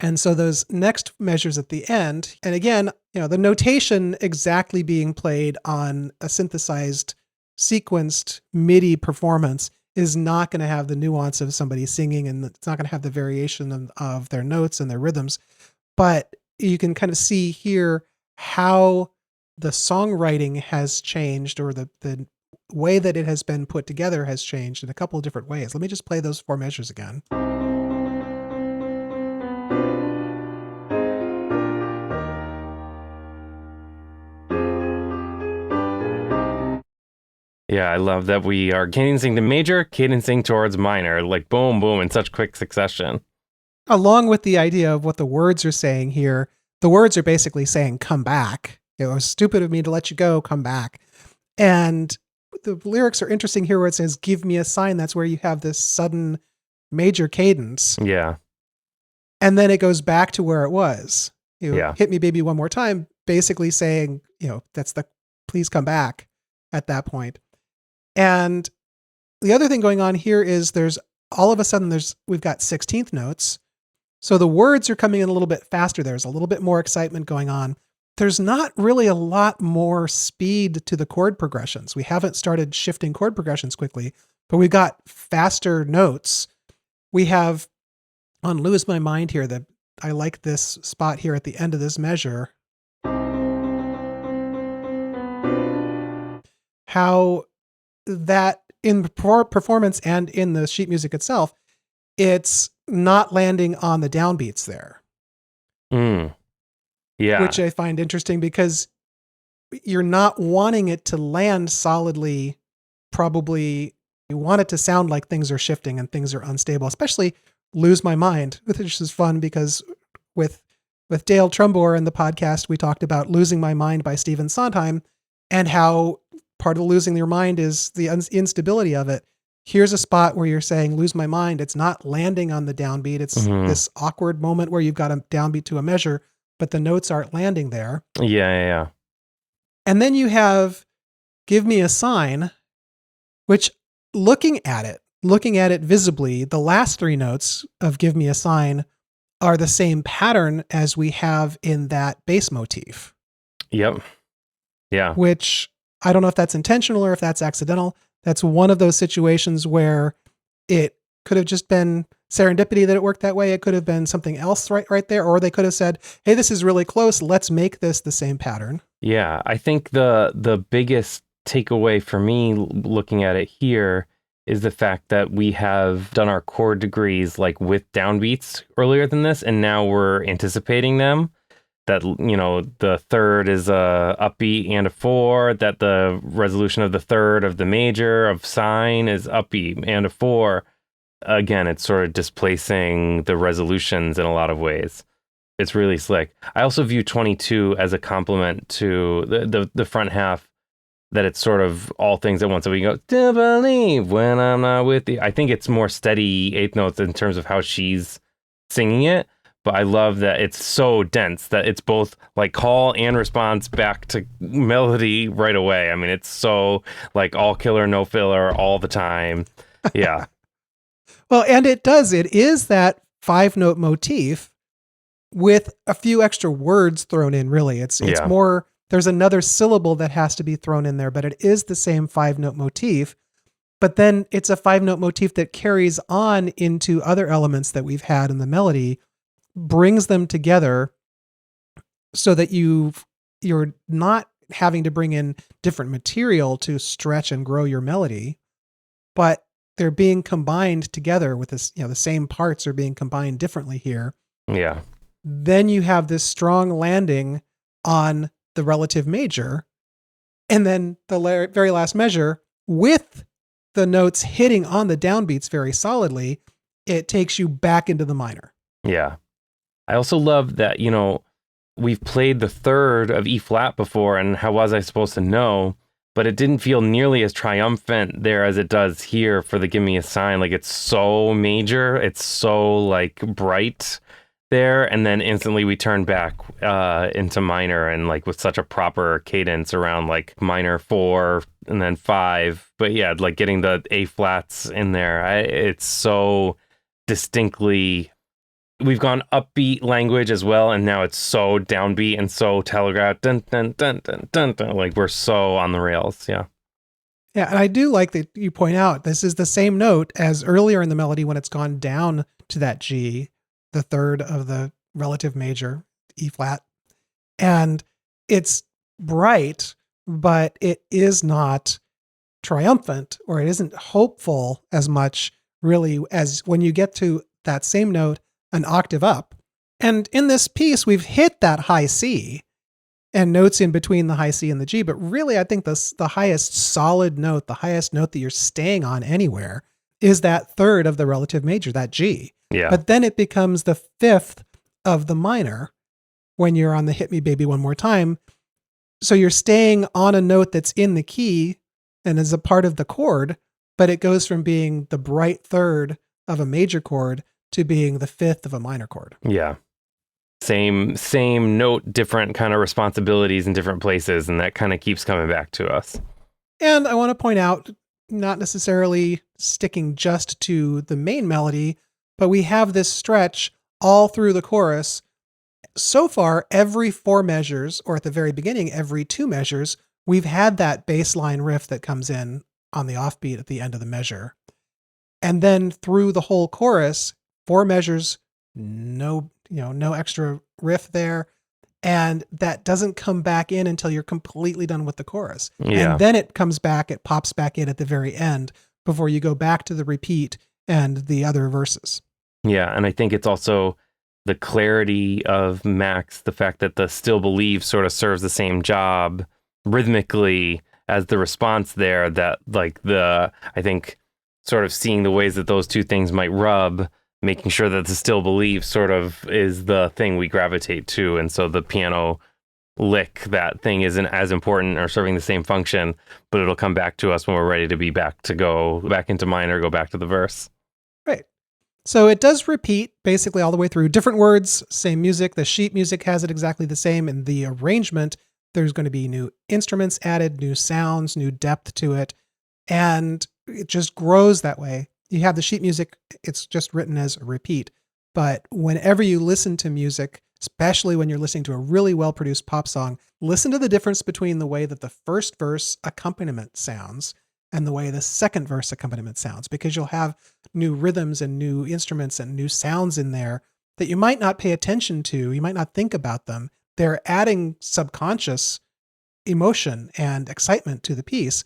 And so those next measures at the end, and again, the notation exactly being played on a synthesized, sequenced MIDI performance is not going to have the nuance of somebody singing, and it's not going to have the variation of their notes and their rhythms. But you can kind of see here how the songwriting has changed, or the way that it has been put together has changed in a couple of different ways. Let me just play those 4 measures again. Yeah, I love that we are cadencing to major, cadencing towards minor, like boom, boom, in such quick succession. Along with the idea of what the words are saying here, the words are basically saying, come back. It was stupid of me to let you go, come back. And the lyrics are interesting here where it says, give me a sign. That's where you have this sudden major cadence. Yeah. And then it goes back to where it was. Yeah. Hit me, baby, one more time, basically saying, that's the please come back at that point. And the other thing going on here is there's all of a sudden we've got 16th notes. So the words are coming in a little bit faster. There's a little bit more excitement going on. There's not really a lot more speed to the chord progressions. We haven't started shifting chord progressions quickly, but we've got faster notes we have on Lose My Mind here that I like this spot here at the end of this measure. How that in performance and in the sheet music itself, it's not landing on the downbeats there. Yeah. Which I find interesting because you're not wanting it to land solidly. Probably you want it to sound like things are shifting and things are unstable, especially Lose My Mind, which is fun because with Dale Trumbore in the podcast, we talked about Losing My Mind by Stephen Sondheim and how part of losing your mind is the instability of it. Here's a spot where you're saying, lose my mind. It's not landing on the downbeat. It's this awkward moment where you've got a downbeat to a measure, but the notes aren't landing there. Yeah. And then you have Give Me a Sign, which looking at it visibly, the last three notes of Give Me a Sign are the same pattern as we have in that bass motif. Yep. Yeah. Which I don't know if that's intentional or if that's accidental. That's one of those situations where it could have just been serendipity that it worked that way. It could have been something else right there. Or they could have said, hey, this is really close. Let's make this the same pattern. Yeah. I think the biggest takeaway for me looking at it here is the fact that we have done our chord degrees like with downbeats earlier than this, and now we're anticipating them. That, you know, the third is a upbeat and a 4, that the resolution of the third of the major of sign is upbeat and a 4. Again, it's sort of displacing the resolutions in a lot of ways. It's really slick. I also view 22 as a complement to the front half, that it's sort of all things at once. So we go, to believe when I'm not with you. I think it's more steady eighth notes in terms of how she's singing it. But I love that it's so dense that it's both like call and response back to melody right away. I mean, it's so like all killer, no filler all the time. Yeah. Well, and it is that 5-note motif with a few extra words thrown in, really. It's more, there's another syllable that has to be thrown in there, but it is the same 5-note motif. But then it's a 5-note motif that carries on into other elements that we've had in the melody, brings them together so that you're not having to bring in different material to stretch and grow your melody, but they're being combined together with this, the same parts are being combined differently here. Yeah. Then you have this strong landing on the relative major, and then the very last measure with the notes hitting on the downbeats very solidly, it takes you back into the minor. Yeah. I also love that, we've played the third of E flat before, and how was I supposed to know? But it didn't feel nearly as triumphant there as it does here for the Give Me a Sign. Like, it's so major. It's so like bright there. And then instantly we turn back into minor, and like with such a proper cadence around like minor 4 and then 5. But yeah, like getting the A flats in there. It's so distinctly, we've gone upbeat language as well, and now it's so downbeat and so telegraphed. Dun, dun, dun, dun, dun, dun. Like, we're so on the rails. Yeah. Yeah, and I do like that you point out this is the same note as earlier in the melody when it's gone down to that G, the third of the relative major, E flat. And it's bright, but it is not triumphant, or it isn't hopeful as much really as when you get to that same note an octave up. And in this piece, we've hit that high C and notes in between the high C and the G. But really, I think the highest solid note, the highest note that you're staying on anywhere, is that third of the relative major, that G. Yeah. But then it becomes the fifth of the minor when you're on the Hit Me Baby One More Time. So you're staying on a note that's in the key and is a part of the chord, but it goes from being the bright third of a major chord to being the fifth of a minor chord. Yeah. Same note, different kind of responsibilities in different places, and that kind of keeps coming back to us. And I want to point out, not necessarily sticking just to the main melody, but we have this stretch all through the chorus. So far, every 4 measures, or at the very beginning, every 2 measures, we've had that bass line riff that comes in on the offbeat at the end of the measure. And then through the whole chorus, 4 measures, no extra riff there. And that doesn't come back in until you're completely done with the chorus. Yeah. And then it pops back in at the very end before you go back to the repeat and the other verses. Yeah. And I think it's also the clarity of Max, the fact that the still believe sort of serves the same job rhythmically as the response there, that like I think sort of seeing the ways that those two things might rub, making sure that the still believe sort of is the thing we gravitate to. And so the piano lick, that thing isn't as important or serving the same function, but it'll come back to us when we're ready to be back to go back into minor, go back to the verse. Right. So it does repeat basically all the way through. Different words, same music. The sheet music has it exactly the same. In the arrangement, there's going to be new instruments added, new sounds, new depth to it. And it just grows that way. You have the sheet music, it's just written as a repeat. But whenever you listen to music, especially when you're listening to a really well-produced pop song, listen to the difference between the way that the first verse accompaniment sounds and the way the second verse accompaniment sounds, because you'll have new rhythms and new instruments and new sounds in there that you might not pay attention to. You might not think about them. They're adding subconscious emotion and excitement to the piece.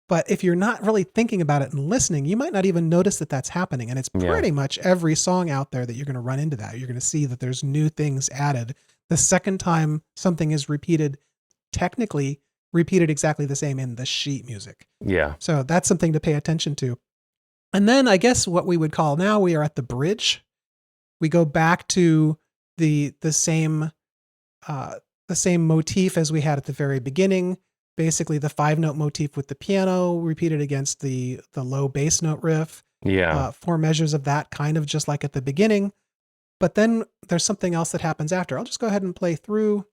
But if you're not really thinking about it and listening, you might not even notice that that's happening. And it's pretty much every song out there that you're going to run into that. You're going to see that there's new things added. The second time something is repeated, technically repeated exactly the same in the sheet music. Yeah. So that's something to pay attention to. And then I guess what we would call now, we are at the bridge. We go back to the same motif as we had at the very beginning. Basically the 5-note motif with the piano repeated against the low bass note riff. Yeah. 4 measures of that, kind of just like at the beginning. But then there's something else that happens after. I'll just go ahead and play through.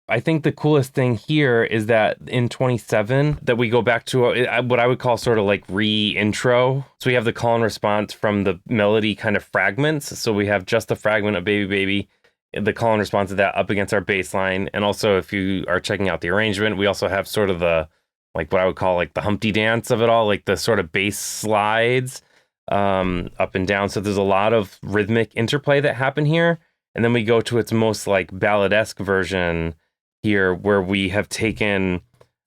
I think the coolest thing here is that in 27, that we go back to what I would call sort of like re-intro. So we have the call and response from the melody kind of fragments. So we have just the fragment of Baby Baby, the call and response of that up against our bass line. And also if you are checking out the arrangement, we also have sort of the, like what I would call like the Humpty Dance of it all, like the sort of bass slides up and down. So there's a lot of rhythmic interplay that happen here. And then we go to its most like balladesque version here, where we have taken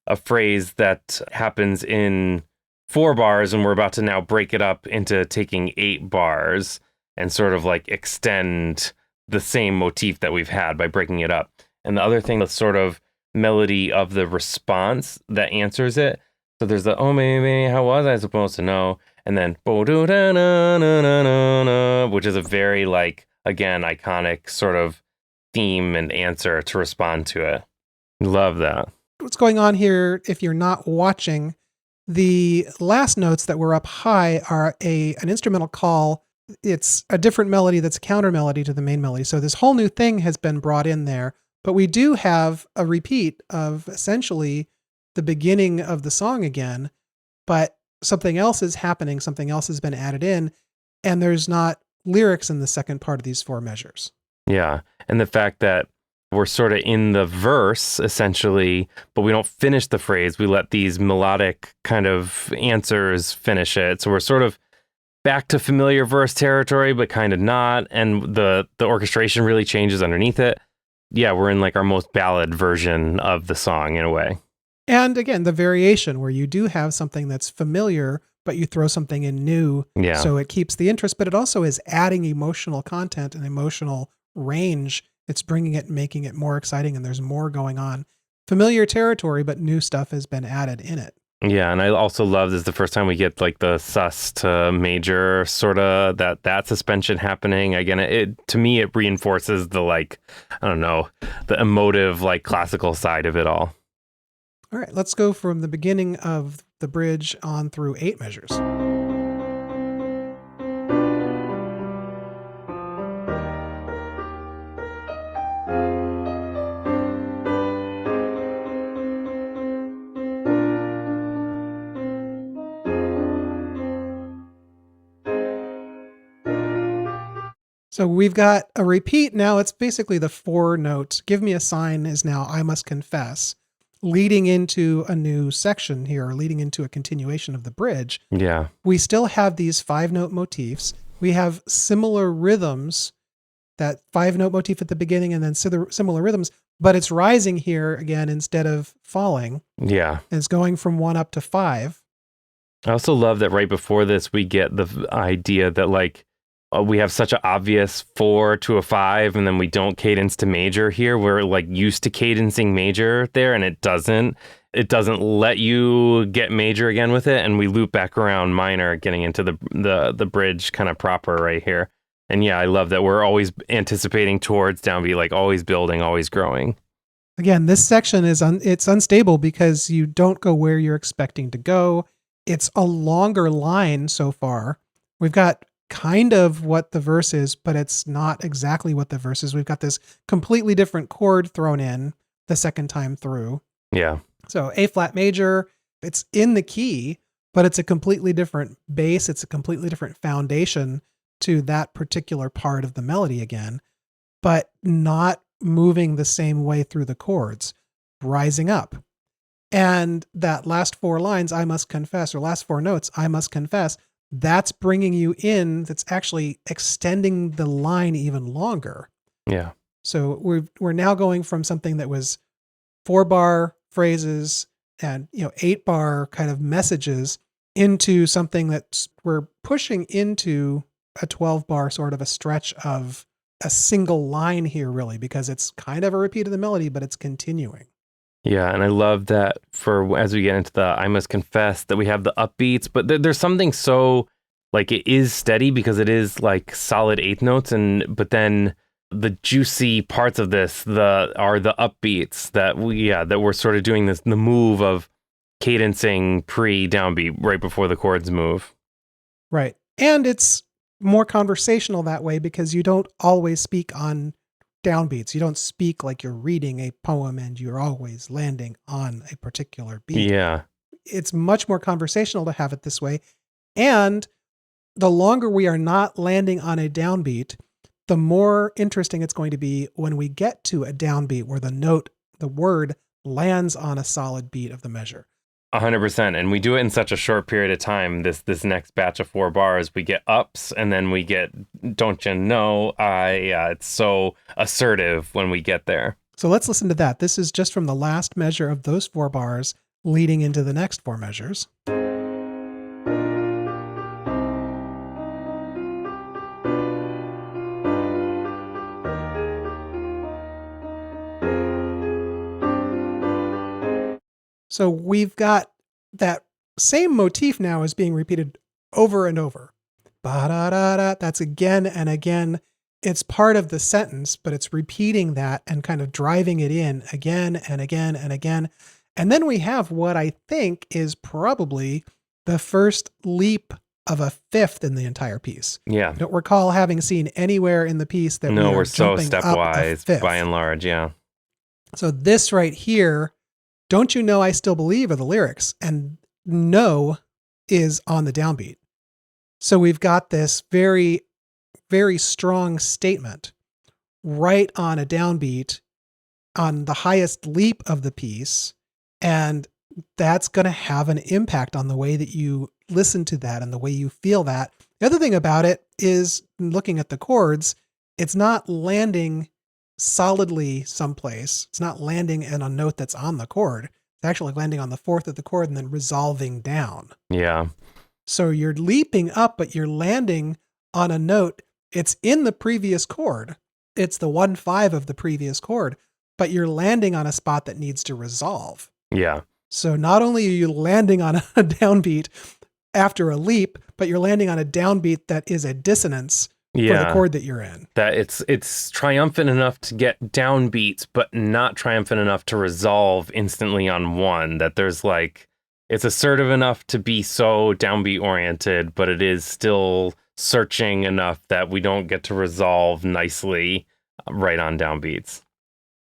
a phrase that happens in 4 bars and we're about to now break it up into taking 8 bars and sort of like extend the same motif that we've had by breaking it up. And the other thing, the sort of melody of the response that answers it. So there's the, oh, maybe, how was I supposed to know? And then, which is a very like, again, iconic sort of theme and answer to respond to it. Love that. What's going on here, if you're not watching, the last notes that were up high are an instrumental call. It's a different melody that's a counter melody to the main melody. So this whole new thing has been brought in there, but we do have a repeat of essentially the beginning of the song again, but something else is happening, something else has been added in, and there's not lyrics in the second part of these 4 measures. Yeah. And the fact that we're sort of in the verse, essentially, but we don't finish the phrase. We let these melodic kind of answers finish it. So we're sort of back to familiar verse territory, but kind of not. And the orchestration really changes underneath it. Yeah, we're in like our most ballad version of the song in a way. And again, the variation where you do have something that's familiar, but you throw something in new. Yeah. So it keeps the interest, but it also is adding emotional content and emotional range. It's bringing it, making it more exciting, and there's more going on. Familiar territory, but new stuff has been added in it. Yeah, and I also love this is the first time we get like the sus to major sort of that suspension happening. Again, it to me it reinforces the like, I don't know, the emotive like classical side of it all. All right, let's go from the beginning of the bridge on through 8 measures. So we've got a repeat now. It's basically the 4 notes. Give me a sign is now I must confess, leading into a new section here, or leading into a continuation of the bridge. Yeah. We still have these 5-note motifs. We have similar rhythms, that 5-note motif at the beginning and then similar rhythms, but it's rising here again instead of falling. Yeah. And it's going from 1 up to 5. I also love that right before this, we get the idea that like we have such an obvious 4 to a 5, and then we don't cadence to major here. We're like used to cadencing major there, and it doesn't let you get major again with it. And we loop back around minor, getting into the bridge kind of proper right here. And yeah, I love that we're always anticipating towards downbeat, like always building, always growing. Again, this section is it's unstable because you don't go where you're expecting to go. It's a longer line so far. We've got kind of what the verse is, but it's not exactly what the verse is. We've got this completely different chord thrown in the second time through. Yeah. So A flat major, it's in the key, but it's a completely different bass. It's a completely different foundation to that particular part of the melody again, but not moving the same way through the chords, rising up. And that last 4 lines, I must confess, or last 4 notes, I must confess, that's bringing you in. That's actually extending the line even longer. Yeah. So we're now going from something that was 4-bar phrases and 8-bar kind of messages into something that we're pushing into a 12-bar sort of a stretch of a single line here, really, because it's kind of a repeat of the melody, but it's continuing. Yeah, and I love that for as we get into the I must confess that we have the upbeats, but there's something so like it is steady because it is like solid 8th notes, but then the juicy parts of this are the upbeats that we're sort of doing the move of cadencing pre-downbeat right before the chords move. Right. And it's more conversational that way because you don't always speak on downbeats. You don't speak like you're reading a poem and you're always landing on a particular beat. Yeah. It's much more conversational to have it this way. And the longer we are not landing on a downbeat, the more interesting it's going to be when we get to a downbeat where the word lands on a solid beat of the measure. 100%. And we do it in such a short period of time. This next batch of 4 bars, we get ups and then we get, don't you know, it's so assertive when we get there. So let's listen to that. This is just from the last measure of those 4 bars leading into the next 4 measures. So we've got that same motif now is being repeated over and over. Ba-da-da-da. That's again and again. It's part of the sentence, but it's repeating that and kind of driving it in again and again and again. And then we have what I think is probably the first leap of a 5th in the entire piece. Yeah. I don't recall having seen anywhere in the piece that we're so jumping stepwise up a 5th. by and large. Yeah. So this right here, don't you know I still believe, are the lyrics, and no is on the downbeat. So we've got this very, very strong statement right on a downbeat on the highest leap of the piece. And that's going to have an impact on the way that you listen to that and the way you feel that. The other thing about it is, looking at the chords, it's not landing solidly someplace. It's not landing in a note that's on the chord. It's actually landing on the 4th of the chord and then resolving down. Yeah. So you're leaping up, but you're landing on a note. It's in the previous chord. It's the 1/5 of the previous chord, but you're landing on a spot that needs to resolve. Yeah. So not only are you landing on a downbeat after a leap, but you're landing on a downbeat that is a dissonance for the chord that you're in. That it's triumphant enough to get downbeats, but not triumphant enough to resolve instantly on one. That there's like, it's assertive enough to be so downbeat oriented, but it is still searching enough that we don't get to resolve nicely right on downbeats.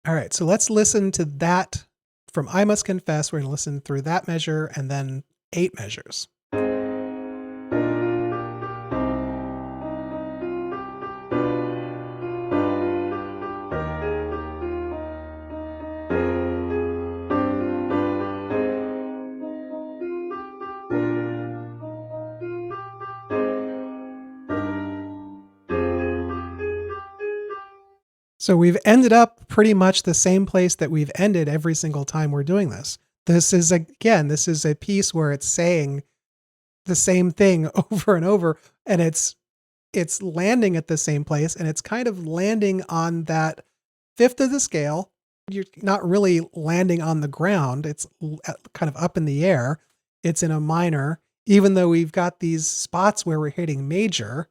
All right, so let's listen to that from I Must Confess. We're going to listen through that measure and then 8 measures. So we've ended up pretty much the same place that we've ended every single time we're doing this. This is a piece where it's saying the same thing over and over, and it's landing at the same place, and it's kind of landing on that fifth of the scale. You're not really landing on the ground. It's kind of up in the air. It's in a minor, even though we've got these spots where we're hitting major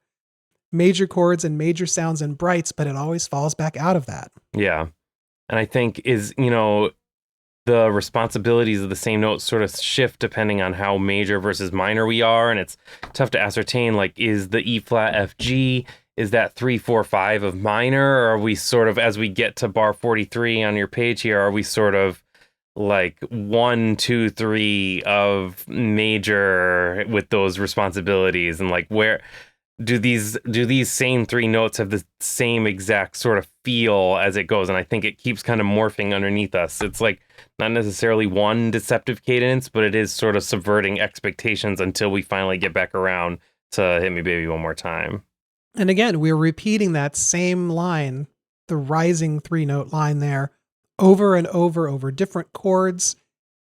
chords and major sounds and brights, but it always falls back out of that. Yeah. And I think the responsibilities of the same note sort of shift depending on how major versus minor we are. And it's tough to ascertain, like, is the E flat F G, is that 3, 4, 5 of minor? Or are we sort of, as we get to bar 43 on your page here, are we sort of like 1, 2, 3 of major with those responsibilities? And like, where do these same 3 notes have the same exact sort of feel as it goes? And I think it keeps kind of morphing underneath us. It's like not necessarily one deceptive cadence, but it is sort of subverting expectations until we finally get back around to Hit Me Baby One More Time. And again, we're repeating that same line, the rising 3-note line there, over and over different chords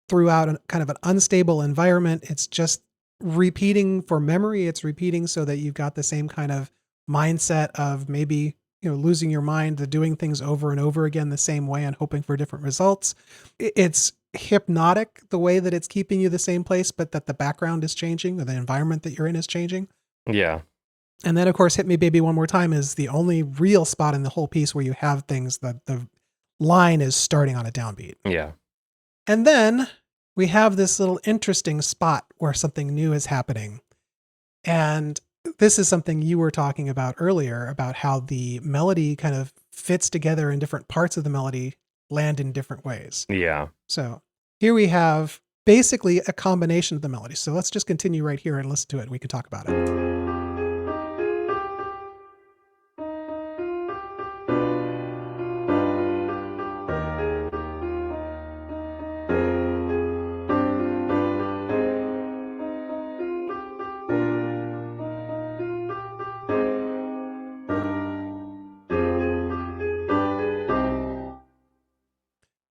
throughout kind of an unstable environment. It's just repeating for memory. It's repeating so that you've got the same kind of mindset of maybe, losing your mind to doing things over and over again the same way and hoping for different results. It's hypnotic the way that it's keeping you the same place, but that the background is changing or the environment that you're in is changing. Yeah. And then, of course, Hit Me Baby One More Time is the only real spot in the whole piece where you have things that the line is starting on a downbeat. Yeah. And then we have this little interesting spot where something new is happening. And this is something you were talking about earlier, about how the melody kind of fits together and different parts of the melody land in different ways. Yeah. So here we have basically a combination of the melody. So let's just continue right here and listen to it, and we can talk about it.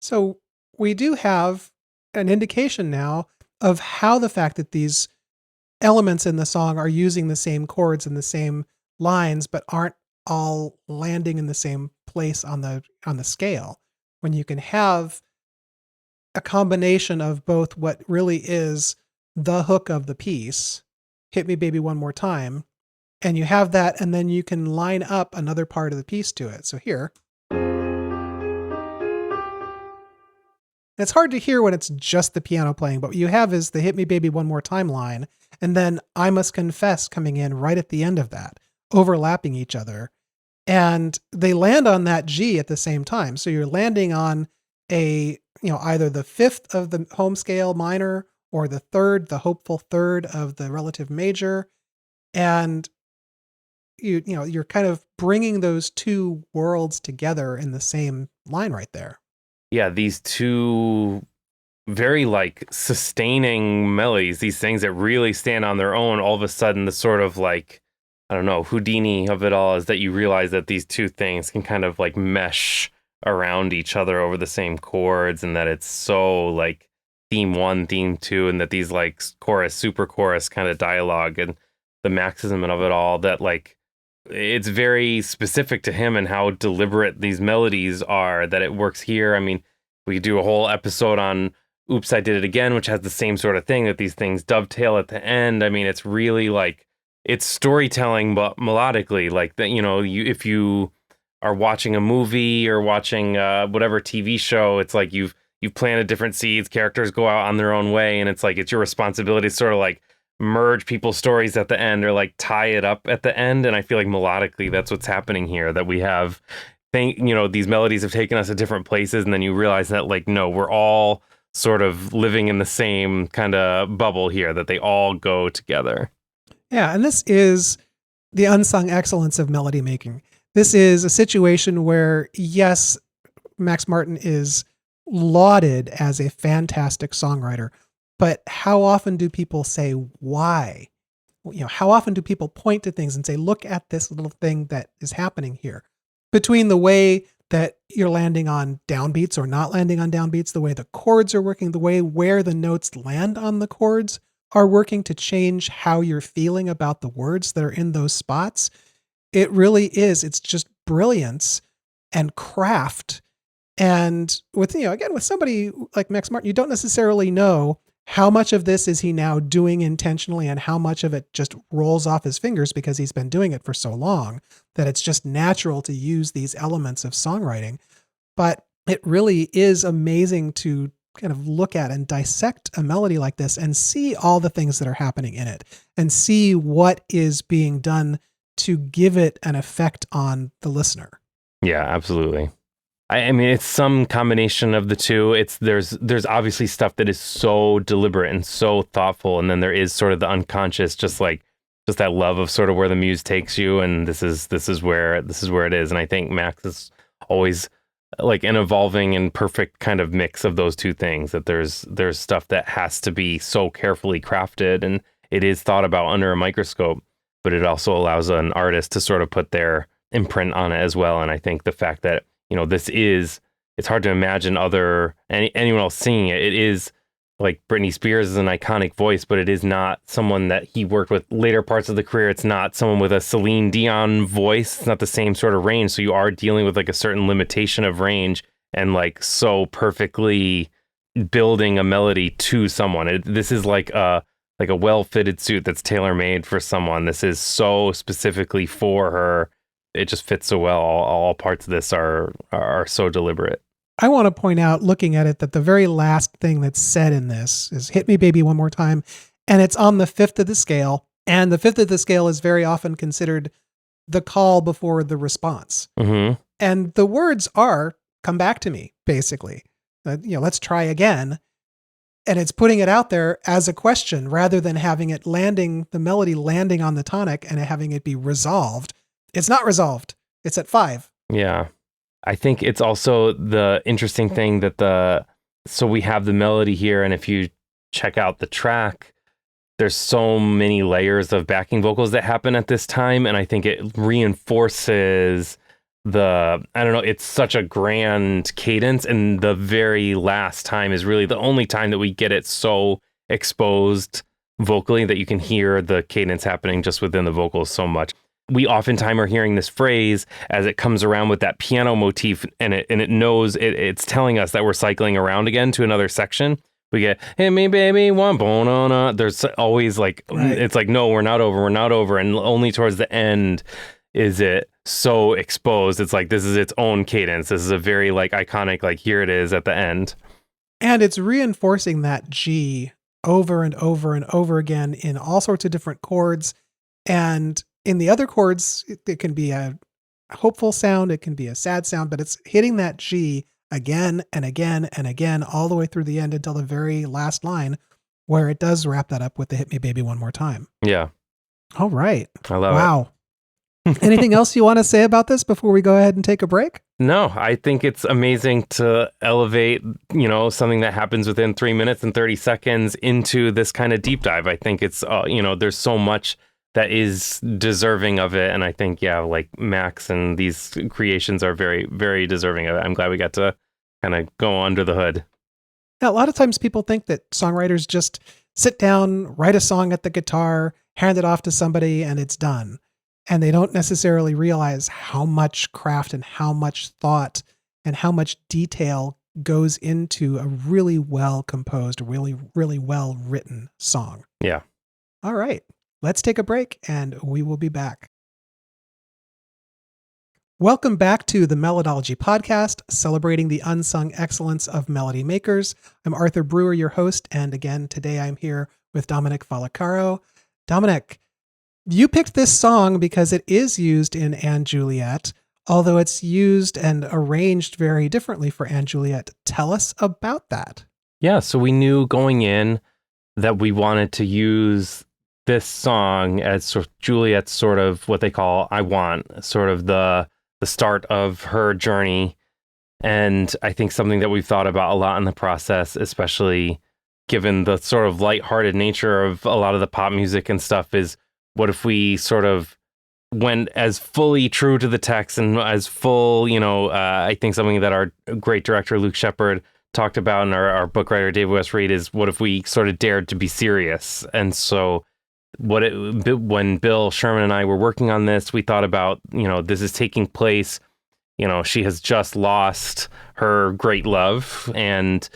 So we do have an indication now of how the fact that these elements in the song are using the same chords and the same lines, but aren't all landing in the same place on the scale. When you can have a combination of both what really is the hook of the piece, Hit Me Baby One More Time, and you have that, and then you can line up another part of the piece to it. So here. It's hard to hear when it's just the piano playing, but what you have is the Hit Me Baby One More Time line, and then I Must Confess coming in right at the end of that, overlapping each other. And they land on that G at the same time. So you're landing on either the 5th of the home scale minor or the 3rd, the hopeful 3rd of the relative major. And you're kind of bringing those two worlds together in the same line right there. Yeah, these two very like sustaining melodies, these things that really stand on their own, all of a sudden the sort of like, I don't know, Houdini of it all is that you realize that these two things can kind of like mesh around each other over the same chords, and that it's so like theme 1, theme 2, and that these like chorus, super chorus kind of dialogue and the maximum of it all, that like it's very specific to him and how deliberate these melodies are, that it works here. I mean, we could do a whole episode on Oops, I Did It Again, which has the same sort of thing, that these things dovetail at the end. I mean, it's really like, it's storytelling, but melodically, like that, if you are watching a movie or watching whatever TV show, it's like you've planted different seeds, characters go out on their own way, and it's like, it's your responsibility to sort of like merge people's stories at the end or like tie it up at the end. And I feel like melodically that's what's happening here, that we have these melodies have taken us to different places, and then you realize that like, no, we're all sort of living in the same kind of bubble here, that they all go together. Yeah, and this is the unsung excellence of melody making. This is a situation where, yes, Max Martin is lauded as a fantastic songwriter, but how often do people say why? How often do people point to things and say, look at this little thing that is happening here? Between the way that you're landing on downbeats or not landing on downbeats, the way the chords are working, the way where the notes land on the chords are working to change how you're feeling about the words that are in those spots. It really is. It's just brilliance and craft. And with, again, with somebody like Max Martin, you don't necessarily know how much of this is he now doing intentionally and how much of it just rolls off his fingers because he's been doing it for so long that it's just natural to use these elements of songwriting. But it really is amazing to kind of look at and dissect a melody like this and see all the things that are happening in it and see what is being done to give it an effect on the listener. Yeah, absolutely. I mean, it's some combination of the two. There's obviously stuff that is so deliberate and so thoughtful, and then there is sort of the unconscious, just that love of sort of where the muse takes you, and this is where it is. And I think Max is always like an evolving and perfect kind of mix of those two things. That there's stuff that has to be so carefully crafted, and it is thought about under a microscope, but it also allows an artist to sort of put their imprint on it as well. And I think the fact that it's hard to imagine anyone else singing it. It is like Britney Spears is an iconic voice, but it is not someone that he worked with later parts of the career. It's not someone with a Celine Dion voice. It's not the same sort of range. So you are dealing with like a certain limitation of range and like so perfectly building a melody to someone. This is like a well-fitted suit that's tailor-made for someone. This is so specifically for her. It just fits so well. All parts of this are so deliberate. I want to point out, looking at it, that the very last thing that's said in this is "Hit me, baby, one more time," and it's on the fifth of the scale. And the fifth of the scale is very often considered the call before the response. Mm-hmm. And the words are "come back to me," basically. Let's try again. And it's putting it out there as a question rather than having it the melody landing on the tonic and having it be resolved. It's not resolved. It's at 5. Yeah. I think it's also the interesting thing that so we have the melody here, and if you check out the track, there's so many layers of backing vocals that happen at this time, and I think it reinforces it's such a grand cadence, and the very last time is really the only time that we get it so exposed vocally that you can hear the cadence happening just within the vocals so much. We oftentimes are hearing this phrase as it comes around with that piano motif, and it knows it's telling us that we're cycling around again to another section. We get "Hit me, baby, one bone." There's always right. It's like, no, we're not over, and only towards the end is it so exposed. It's like this is its own cadence. This is a very like iconic, like here it is at the end, and it's reinforcing that G over and over and over again in all sorts of different chords. And in the other chords, it can be a hopeful sound, it can be a sad sound, but it's hitting that G again and again and again all the way through the end until the very last line, where it does wrap that up with the "Hit me, baby, one more time." Yeah. All right. I love it. Wow. Anything else you want to say about this before we go ahead and take a break? No, I think it's amazing to elevate, something that happens within 3 minutes and 30 seconds into this kind of deep dive. I think it's, there's so much that is deserving of it. And I think, like Max and these creations are very, very deserving of it. I'm glad we got to kind of go under the hood. Now, a lot of times people think that songwriters just sit down, write a song at the guitar, hand it off to somebody, and it's done. And they don't necessarily realize how much craft and how much thought and how much detail goes into a really well composed, really, really well written song. Yeah. All right. Let's take a break and we will be back. Welcome back to the Melodology podcast, celebrating the unsung excellence of melody makers. I'm Arthur Breur, your host, and again, today I'm here with Dominic Fallacaro. Dominic, you picked this song because it is used in And Juliet, although it's used and arranged very differently for And Juliet. Tell us about that. Yeah, so we knew going in that we wanted to use this song as sort of Juliet's sort of what they call "I Want," sort of the start of her journey. And I think something that we've thought about a lot in the process, especially given the sort of lighthearted nature of a lot of the pop music and stuff, is what if we sort of went as fully true to the text and as full, I think something that our great director, Luke Shepard, talked about, and our book writer, David West Reed, is what if we sort of dared to be serious? And so when Bill Sherman and I were working on this, we thought about, this is taking place, she has just lost her great love, and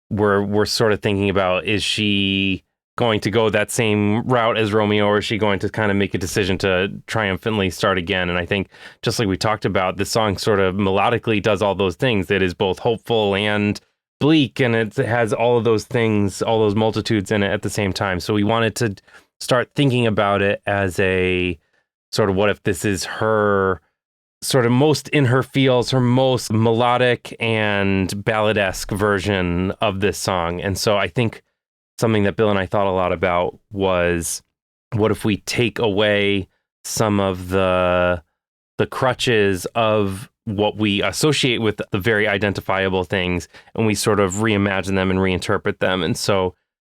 we're sort of thinking about, is she going to go that same route as Romeo, or is she going to kind of make a decision to triumphantly start again? And I think, just like we talked about, this song sort of melodically does all those things. It is both hopeful and bleak, and it has all of those things, all those multitudes in it at the same time. So we wanted to start thinking about it as a sort of, what if this is her sort of most in her feels, her most melodic and balladesque version of this song. And so I think something that Bill and I thought a lot about was, what if we take away some of the crutches of what we associate with the very identifiable things, and we sort of reimagine them and reinterpret them. And so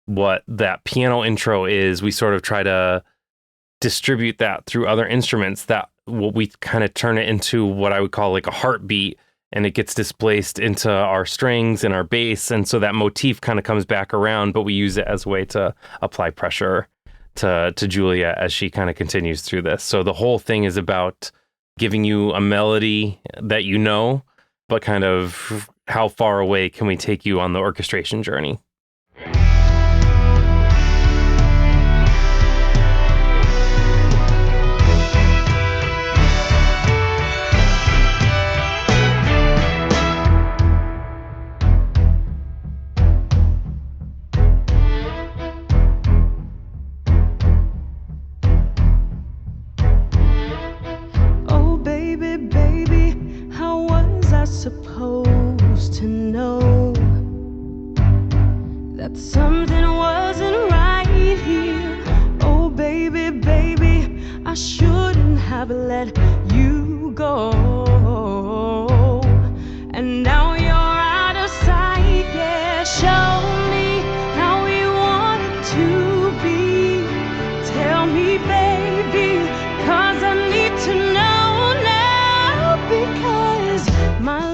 what that piano intro is, we sort of try to distribute that through other instruments, that what we kind of turn it into what I would call like a heartbeat, and it gets displaced into our strings and our bass. And so that motif kind of comes back around, but we use it as a way to apply pressure to Juliet as she kind of continues through this. So the whole thing is about giving you a melody that but kind of how far away can we take you on the orchestration journey? Supposed to know that something wasn't right here. Oh baby, baby, I shouldn't have let you go. And now you're out of sight. Yeah, show me how you want it to be. Tell me, baby, 'cause I need to know now, because my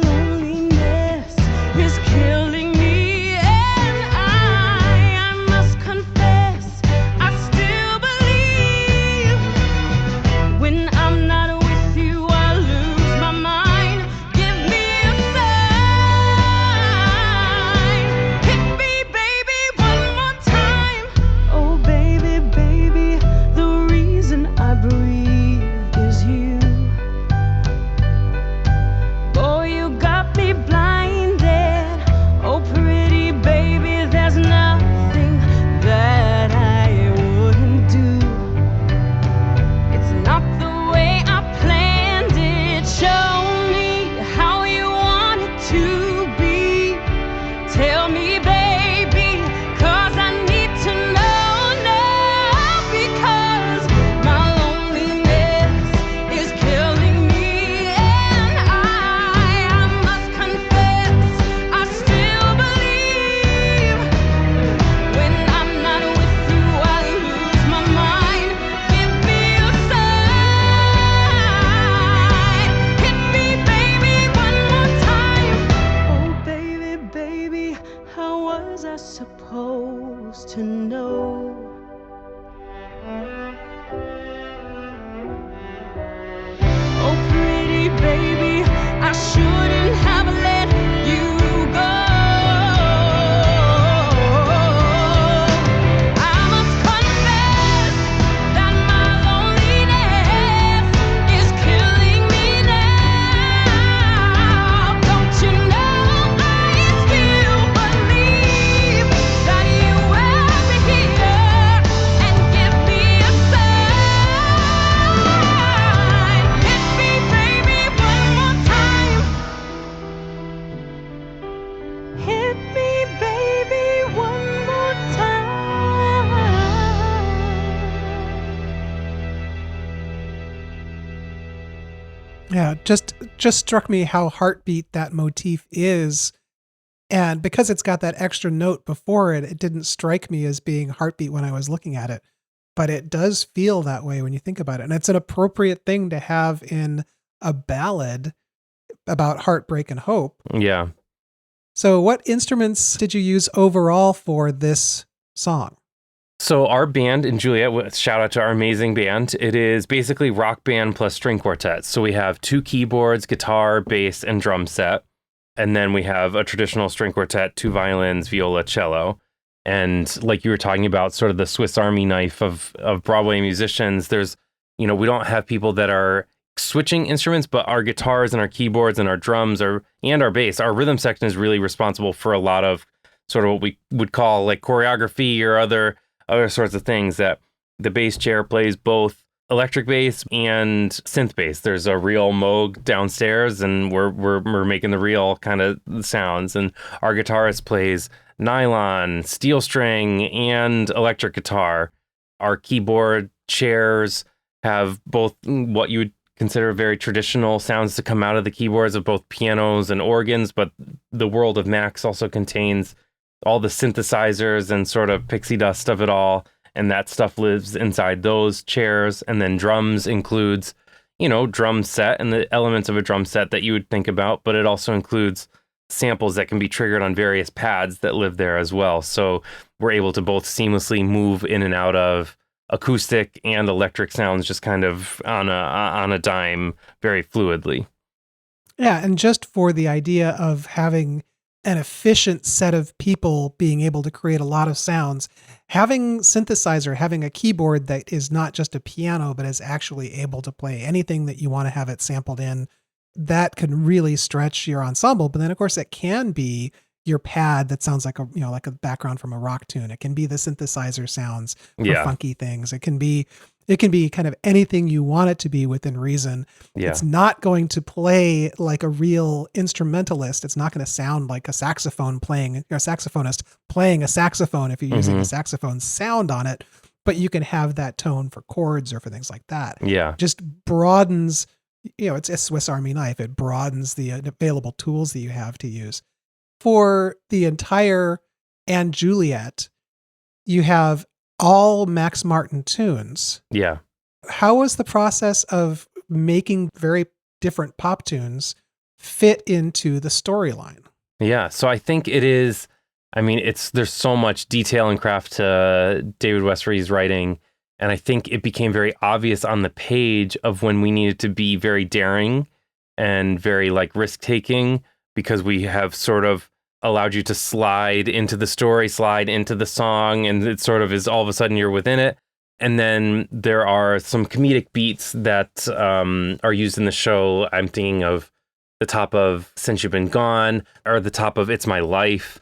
Yeah, just struck me how heartbeat that motif is. And because it's got that extra note before it, it didn't strike me as being heartbeat when I was looking at it. but it does feel that way when you think about it. And it's an appropriate thing to have in a ballad about heartbreak and hope. Yeah. So what instruments did you use overall for this song? So our band in Juliet, shout out to our amazing band. It is basically rock band plus string quartet. So we have 2 keyboards, guitar, bass, and drum set. And then we have a traditional string quartet, 2 violins, viola, cello. And like you were talking about, sort of the Swiss Army knife of Broadway musicians, there's, we don't have people that are switching instruments, but our guitars and our keyboards and our drums and our bass, our rhythm section is really responsible for a lot of sort of what we would call like choreography or other sorts of things. That the bass chair plays both electric bass and synth bass. There's a real Moog downstairs, and we're making the real kind of sounds. And our guitarist plays nylon, steel string, and electric guitar. Our keyboard chairs have both what you would consider very traditional sounds to come out of the keyboards of both pianos and organs, but the world of Max also contains all the synthesizers and sort of pixie dust of it all, and that stuff lives inside those chairs. And then drums includes, drum set and the elements of a drum set that you would think about, but it also includes samples that can be triggered on various pads that live there as well. So we're able to both seamlessly move in and out of acoustic and electric sounds just kind of on a dime very fluidly. Yeah, and just for the idea of having an efficient set of people being able to create a lot of sounds, having synthesizer, having a keyboard that is not just a piano, but is actually able to play anything that you want to have it sampled in, that can really stretch your ensemble. But then of course it can be your pad that sounds like like a background from a rock tune. It can be the synthesizer sounds for funky things. It can be kind of anything you want it to be within reason. Yeah. It's not going to play like a real instrumentalist. It's not going to sound like a saxophone playing, a saxophonist playing a saxophone if you're using a saxophone sound on it, but you can have that tone for chords or for things like that. Yeah. Just broadens, it's a Swiss Army knife. It broadens the available tools that you have to use. For the entire and Juliet, you have all Max Martin tunes. Yeah. How was the process of making very different pop tunes fit into the storyline? Yeah. So I think it is, there's so much detail and craft to David Westbury's writing. And I think it became very obvious on the page of when we needed to be very daring and very risk taking, because we have sort of allowed you to slide into the story, slide into the song, and it sort of is all of a sudden you're within it. And then there are some comedic beats that are used in the show. I'm thinking of the top of Since You've Been Gone, or the top of It's My Life.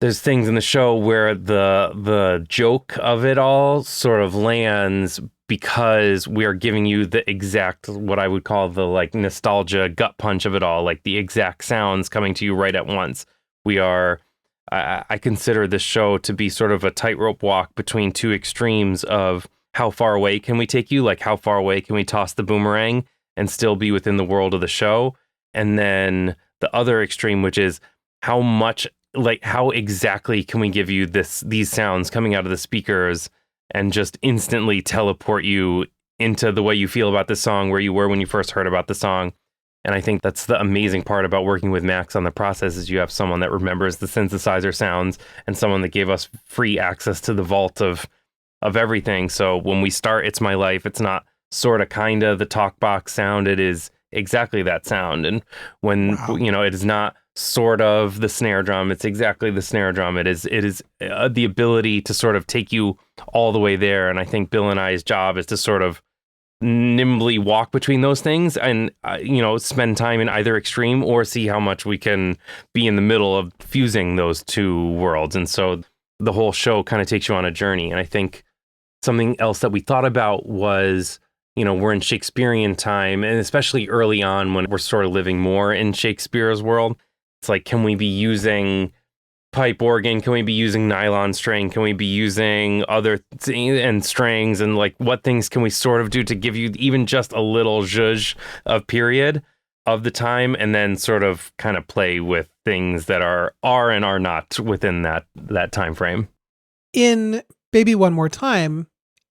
There's things in the show where the joke of it all sort of lands because we are giving you the exact, what I would call the nostalgia gut punch of it all, the exact sounds coming to you right at once. I consider this show to be sort of a tightrope walk between 2 extremes of how far away can we take you? How far away can we toss the boomerang and still be within the world of the show? And then the other extreme, which is how much, how exactly can we give you these sounds coming out of the speakers and just instantly teleport you into the way you feel about the song, where you were when you first heard about the song. And I think that's the amazing part about working with Max on the process, is you have someone that remembers the synthesizer sounds and someone that gave us free access to the vault of everything. So when we start It's My Life, it's not sort of kind of the talk box sound. It is exactly that sound. And when, it is not sort of the snare drum, it's exactly the snare drum. It is the ability to sort of take you all the way there. And I think Bill and I's job is to sort of nimbly walk between those things and, spend time in either extreme, or see how much we can be in the middle of fusing those 2 worlds. And so the whole show kind of takes you on a journey. And I think something else that we thought about was, we're in Shakespearean time, and especially early on when we're sort of living more in Shakespeare's world, it's can we be using pipe organ? Can we be using nylon string? Can we be using other and strings? And what things can we sort of do to give you even just a little zhuzh of period of the time, and then sort of kind of play with things that are and are not within that time frame. In Baby One More Time,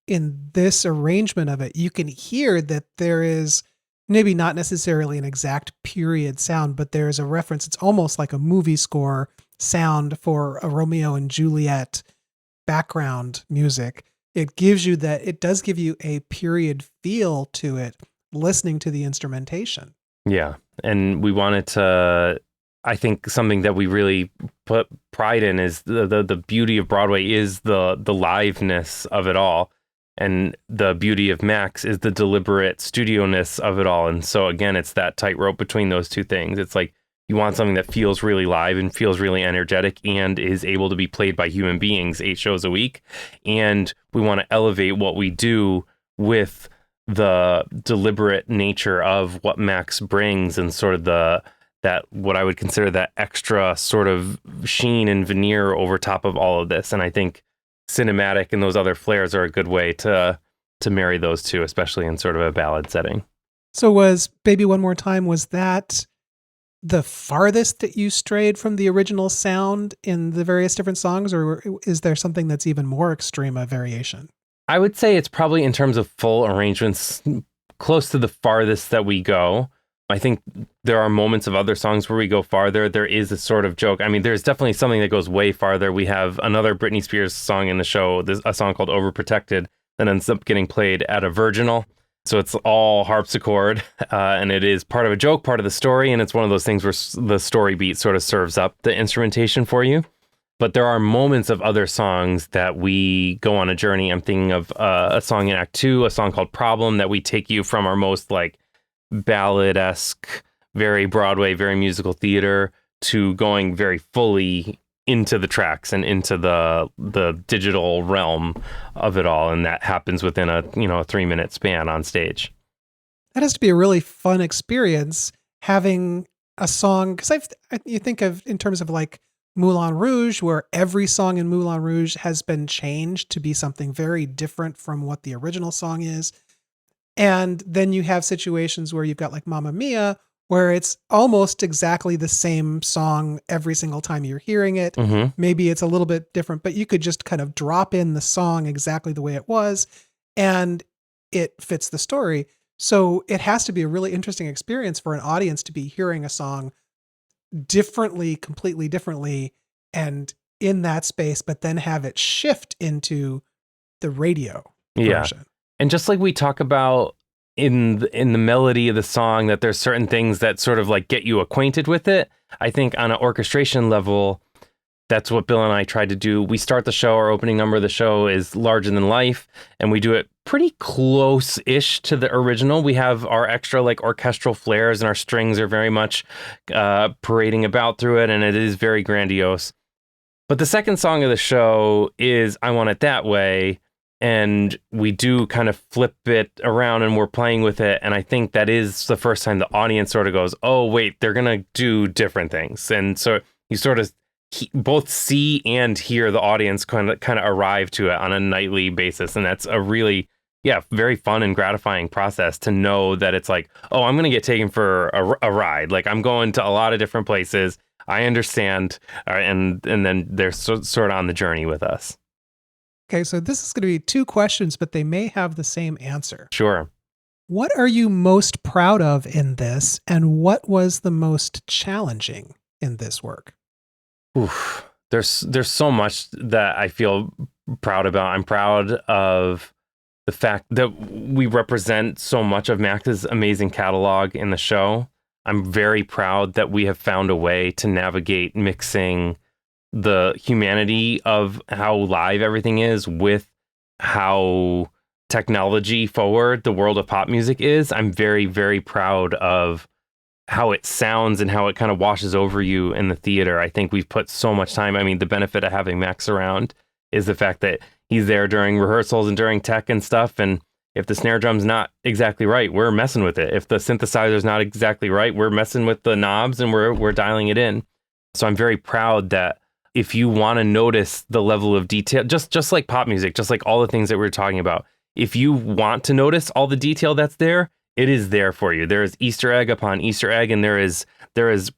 in this arrangement of it, you can hear that there is maybe not necessarily an exact period sound, but there's a reference. It's almost like a movie score sound for a Romeo and Juliet background music. It does give you a period feel to it, listening to the instrumentation. Yeah. And we wanted to, I think something that we really put pride in is the beauty of Broadway is the liveness of it all. And the beauty of Max is the deliberate studio-ness of it all. And so again, it's that tightrope between those two things. It's like you want something that feels really live and feels really energetic and is able to be played by human beings 8 shows a week. And we want to elevate what we do with the deliberate nature of what Max brings and sort of that what I would consider that extra sort of sheen and veneer over top of all of this. And I think cinematic and those other flares are a good way to marry those two, especially in sort of a ballad setting. So was Baby One More Time, was that the farthest that you strayed from the original sound in the various different songs, or is there something that's even more extreme a variation? I would say it's probably in terms of full arrangements close to the farthest that we go. I think there are moments of other songs where we go farther. There is a sort of joke. I mean, there's definitely something that goes way farther. We have another Britney Spears song in the show, a song called Overprotected, that ends up getting played at a virginal. So it's all harpsichord, and it is part of a joke, part of the story, and it's one of those things where the story beat sort of serves up the instrumentation for you. But there are moments of other songs that we go on a journey. I'm thinking of a song in Act 2, a song called Problem, that we take you from our most like ballad-esque, very Broadway, very musical theater to going very fully into the tracks and into the digital realm of it all. And that happens within a 3-minute span on stage. That has to be a really fun experience, having a song, because you think of in terms of like Moulin Rouge, where every song in Moulin Rouge has been changed to be something very different from what the original song is. And then you have situations where you've got like Mamma Mia, where it's almost exactly the same song every single time you're hearing it. Mm-hmm. Maybe it's a little bit different, but you could just kind of drop in the song exactly the way it was, and it fits the story. So it has to be a really interesting experience for an audience to be hearing a song differently, completely differently, and in that space, but then have it shift into the radio version. And just like we talk about in the melody of the song, that there's certain things that sort of like get you acquainted with it. I think on an orchestration level, that's what Bill and I tried to do. We start the show, our opening number of the show is Larger Than Life, and we do it pretty close-ish to the original. We have our extra like orchestral flares, and our strings are very much parading about through it, and it is very grandiose. But the second song of the show is I Want It That Way, and we do kind of flip it around and we're playing with it. And I think that is the first time the audience sort of goes, oh, wait, they're going to do different things. And so you sort of both see and hear the audience kind of arrive to it on a nightly basis. And that's a really, very fun and gratifying process to know that it's like, oh, I'm going to get taken for a ride. Like I'm going to a lot of different places. I understand. And then they're sort of on the journey with us. Okay, so this is going to be 2 questions, but they may have the same answer. Sure. What are you most proud of in this, and what was the most challenging in this work? Oof. There's so much that I feel proud about. I'm proud of the fact that we represent so much of Max's amazing catalog in the show. I'm very proud that we have found a way to navigate mixing the humanity of how live everything is with how technology forward the world of pop music is. I'm very, very proud of how it sounds and how it kind of washes over you in the theater. I think we've put so much time. I mean, the benefit of having Max around is the fact that he's there during rehearsals and during tech and stuff. And if the snare drum's not exactly right, we're messing with it. If the synthesizer's not exactly right, we're messing with the knobs and we're dialing it in. So I'm very proud that if you want to notice the level of detail, just like pop music, just like all the things that we're talking about, if you want to notice all the detail that's there, it is there for you. There is Easter egg upon Easter egg, and there is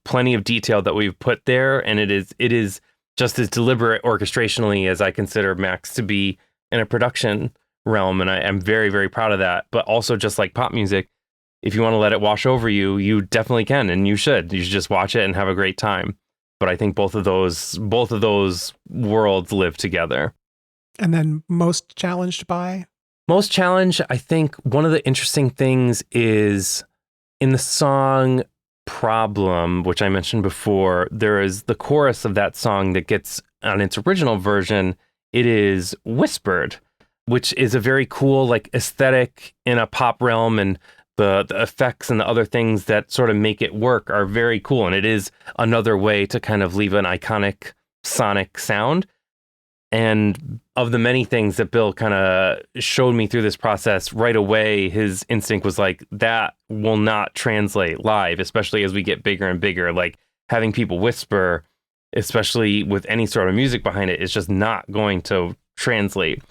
plenty of detail that we've put there, and it is just as deliberate orchestrationally as I consider Max to be in a production realm. And I'm very, very proud of that. But also, just like pop music, if you want to let it wash over you, you definitely can, and you should. You should just watch it and have a great time. But I think both of those worlds live together. And then most challenged by? Most challenged, I think one of the interesting things is in the song Problem, which I mentioned before, there is the chorus of that song that gets on its original version, it is whispered, which is a very cool like aesthetic in a pop realm, and the effects and the other things that sort of make it work are very cool. And it is another way to kind of leave an iconic sonic sound. And of the many things that Bill kind of showed me through this process, right away, his instinct was like, that will not translate live, especially as we get bigger and bigger. Like having people whisper, especially with any sort of music behind it, is just not going to translate.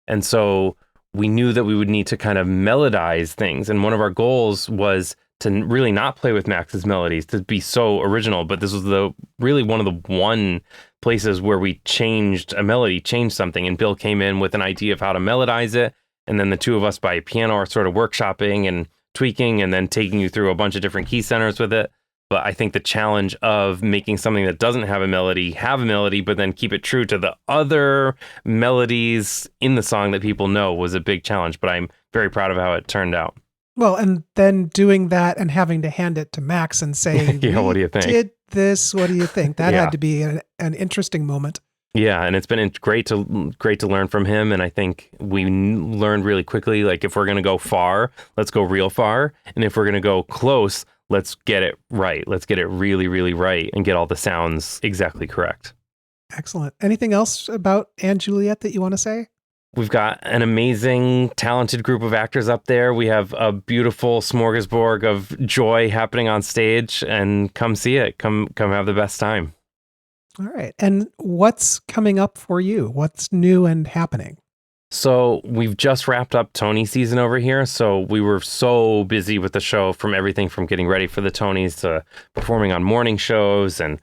And so we knew that we would need to kind of melodize things. And one of our goals was to really not play with Max's melodies, to be so original. But this was really one of the one places where we changed a melody, changed something. And Bill came in with an idea of how to melodize it. And then the two of us by piano are sort of workshopping and tweaking and then taking you through a bunch of different key centers with it. But I think the challenge of making something that doesn't have a melody, but then keep it true to the other melodies in the song that people know was a big challenge. But I'm very proud of how it turned out. Well, and then doing that and having to hand it to Max and saying, yeah, what do you think? Did this? What do you think? That Yeah. had to be an interesting moment. Yeah, and it's been great to learn from him. And I think we learned really quickly, like if we're going to go far, let's go real far. And if we're going to go close, let's get it right. Let's get it really, really right and get all the sounds exactly correct. Excellent. Anything else about Anne Juliet that you want to say? We've got an amazing, talented group of actors up there. We have a beautiful smorgasbord of joy happening on stage, and come see it. Come have the best time. All right. And what's coming up for you? What's new and happening? So we've just wrapped up Tony season over here. So we were so busy with the show, from everything from getting ready for the Tonys to performing on morning shows. And,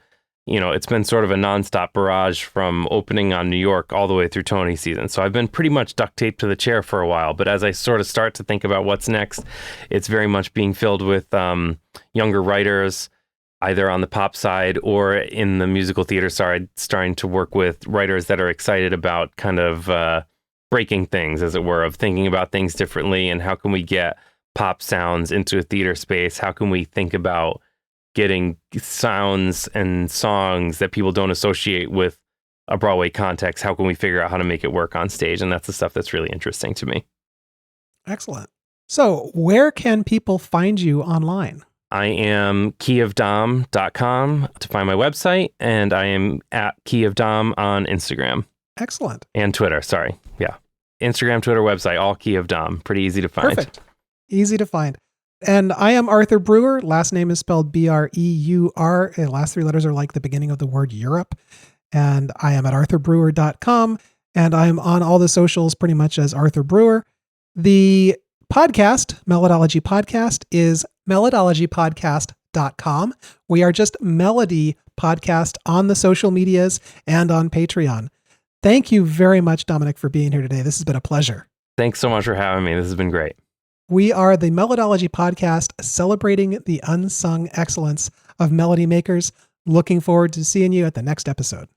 you know, it's been sort of a nonstop barrage from opening on New York all the way through Tony season. So I've been pretty much duct taped to the chair for a while. But as I sort of start to think about what's next, it's very much being filled with younger writers, either on the pop side or in the musical theater side, starting to work with writers that are excited about kind of breaking things, as it were, of thinking about things differently. And how can we get pop sounds into a theater space? How can we think about getting sounds and songs that people don't associate with a Broadway context? How can we figure out how to make it work on stage? And that's the stuff that's really interesting to me. Excellent. So where can people find you online? I am keyofdom.com to find my website, and I am at keyofdom on Instagram. Excellent. And Twitter, sorry. Yeah. Instagram, Twitter, website, all Key of Dom. Pretty easy to find. Perfect. Easy to find. And I am Arthur Breur. Last name is spelled Breur. The last three letters are like the beginning of the word Europe. And I am at arthurbreur.com. And I'm on all the socials pretty much as Arthur Breur. The podcast, Melodology Podcast, is melodologypodcast.com. We are just Melody Podcast on the social medias and on Patreon. Thank you very much, Dominic, for being here today. This has been a pleasure. Thanks so much for having me. This has been great. We are the Melodology Podcast, celebrating the unsung excellence of melody makers. Looking forward to seeing you at the next episode.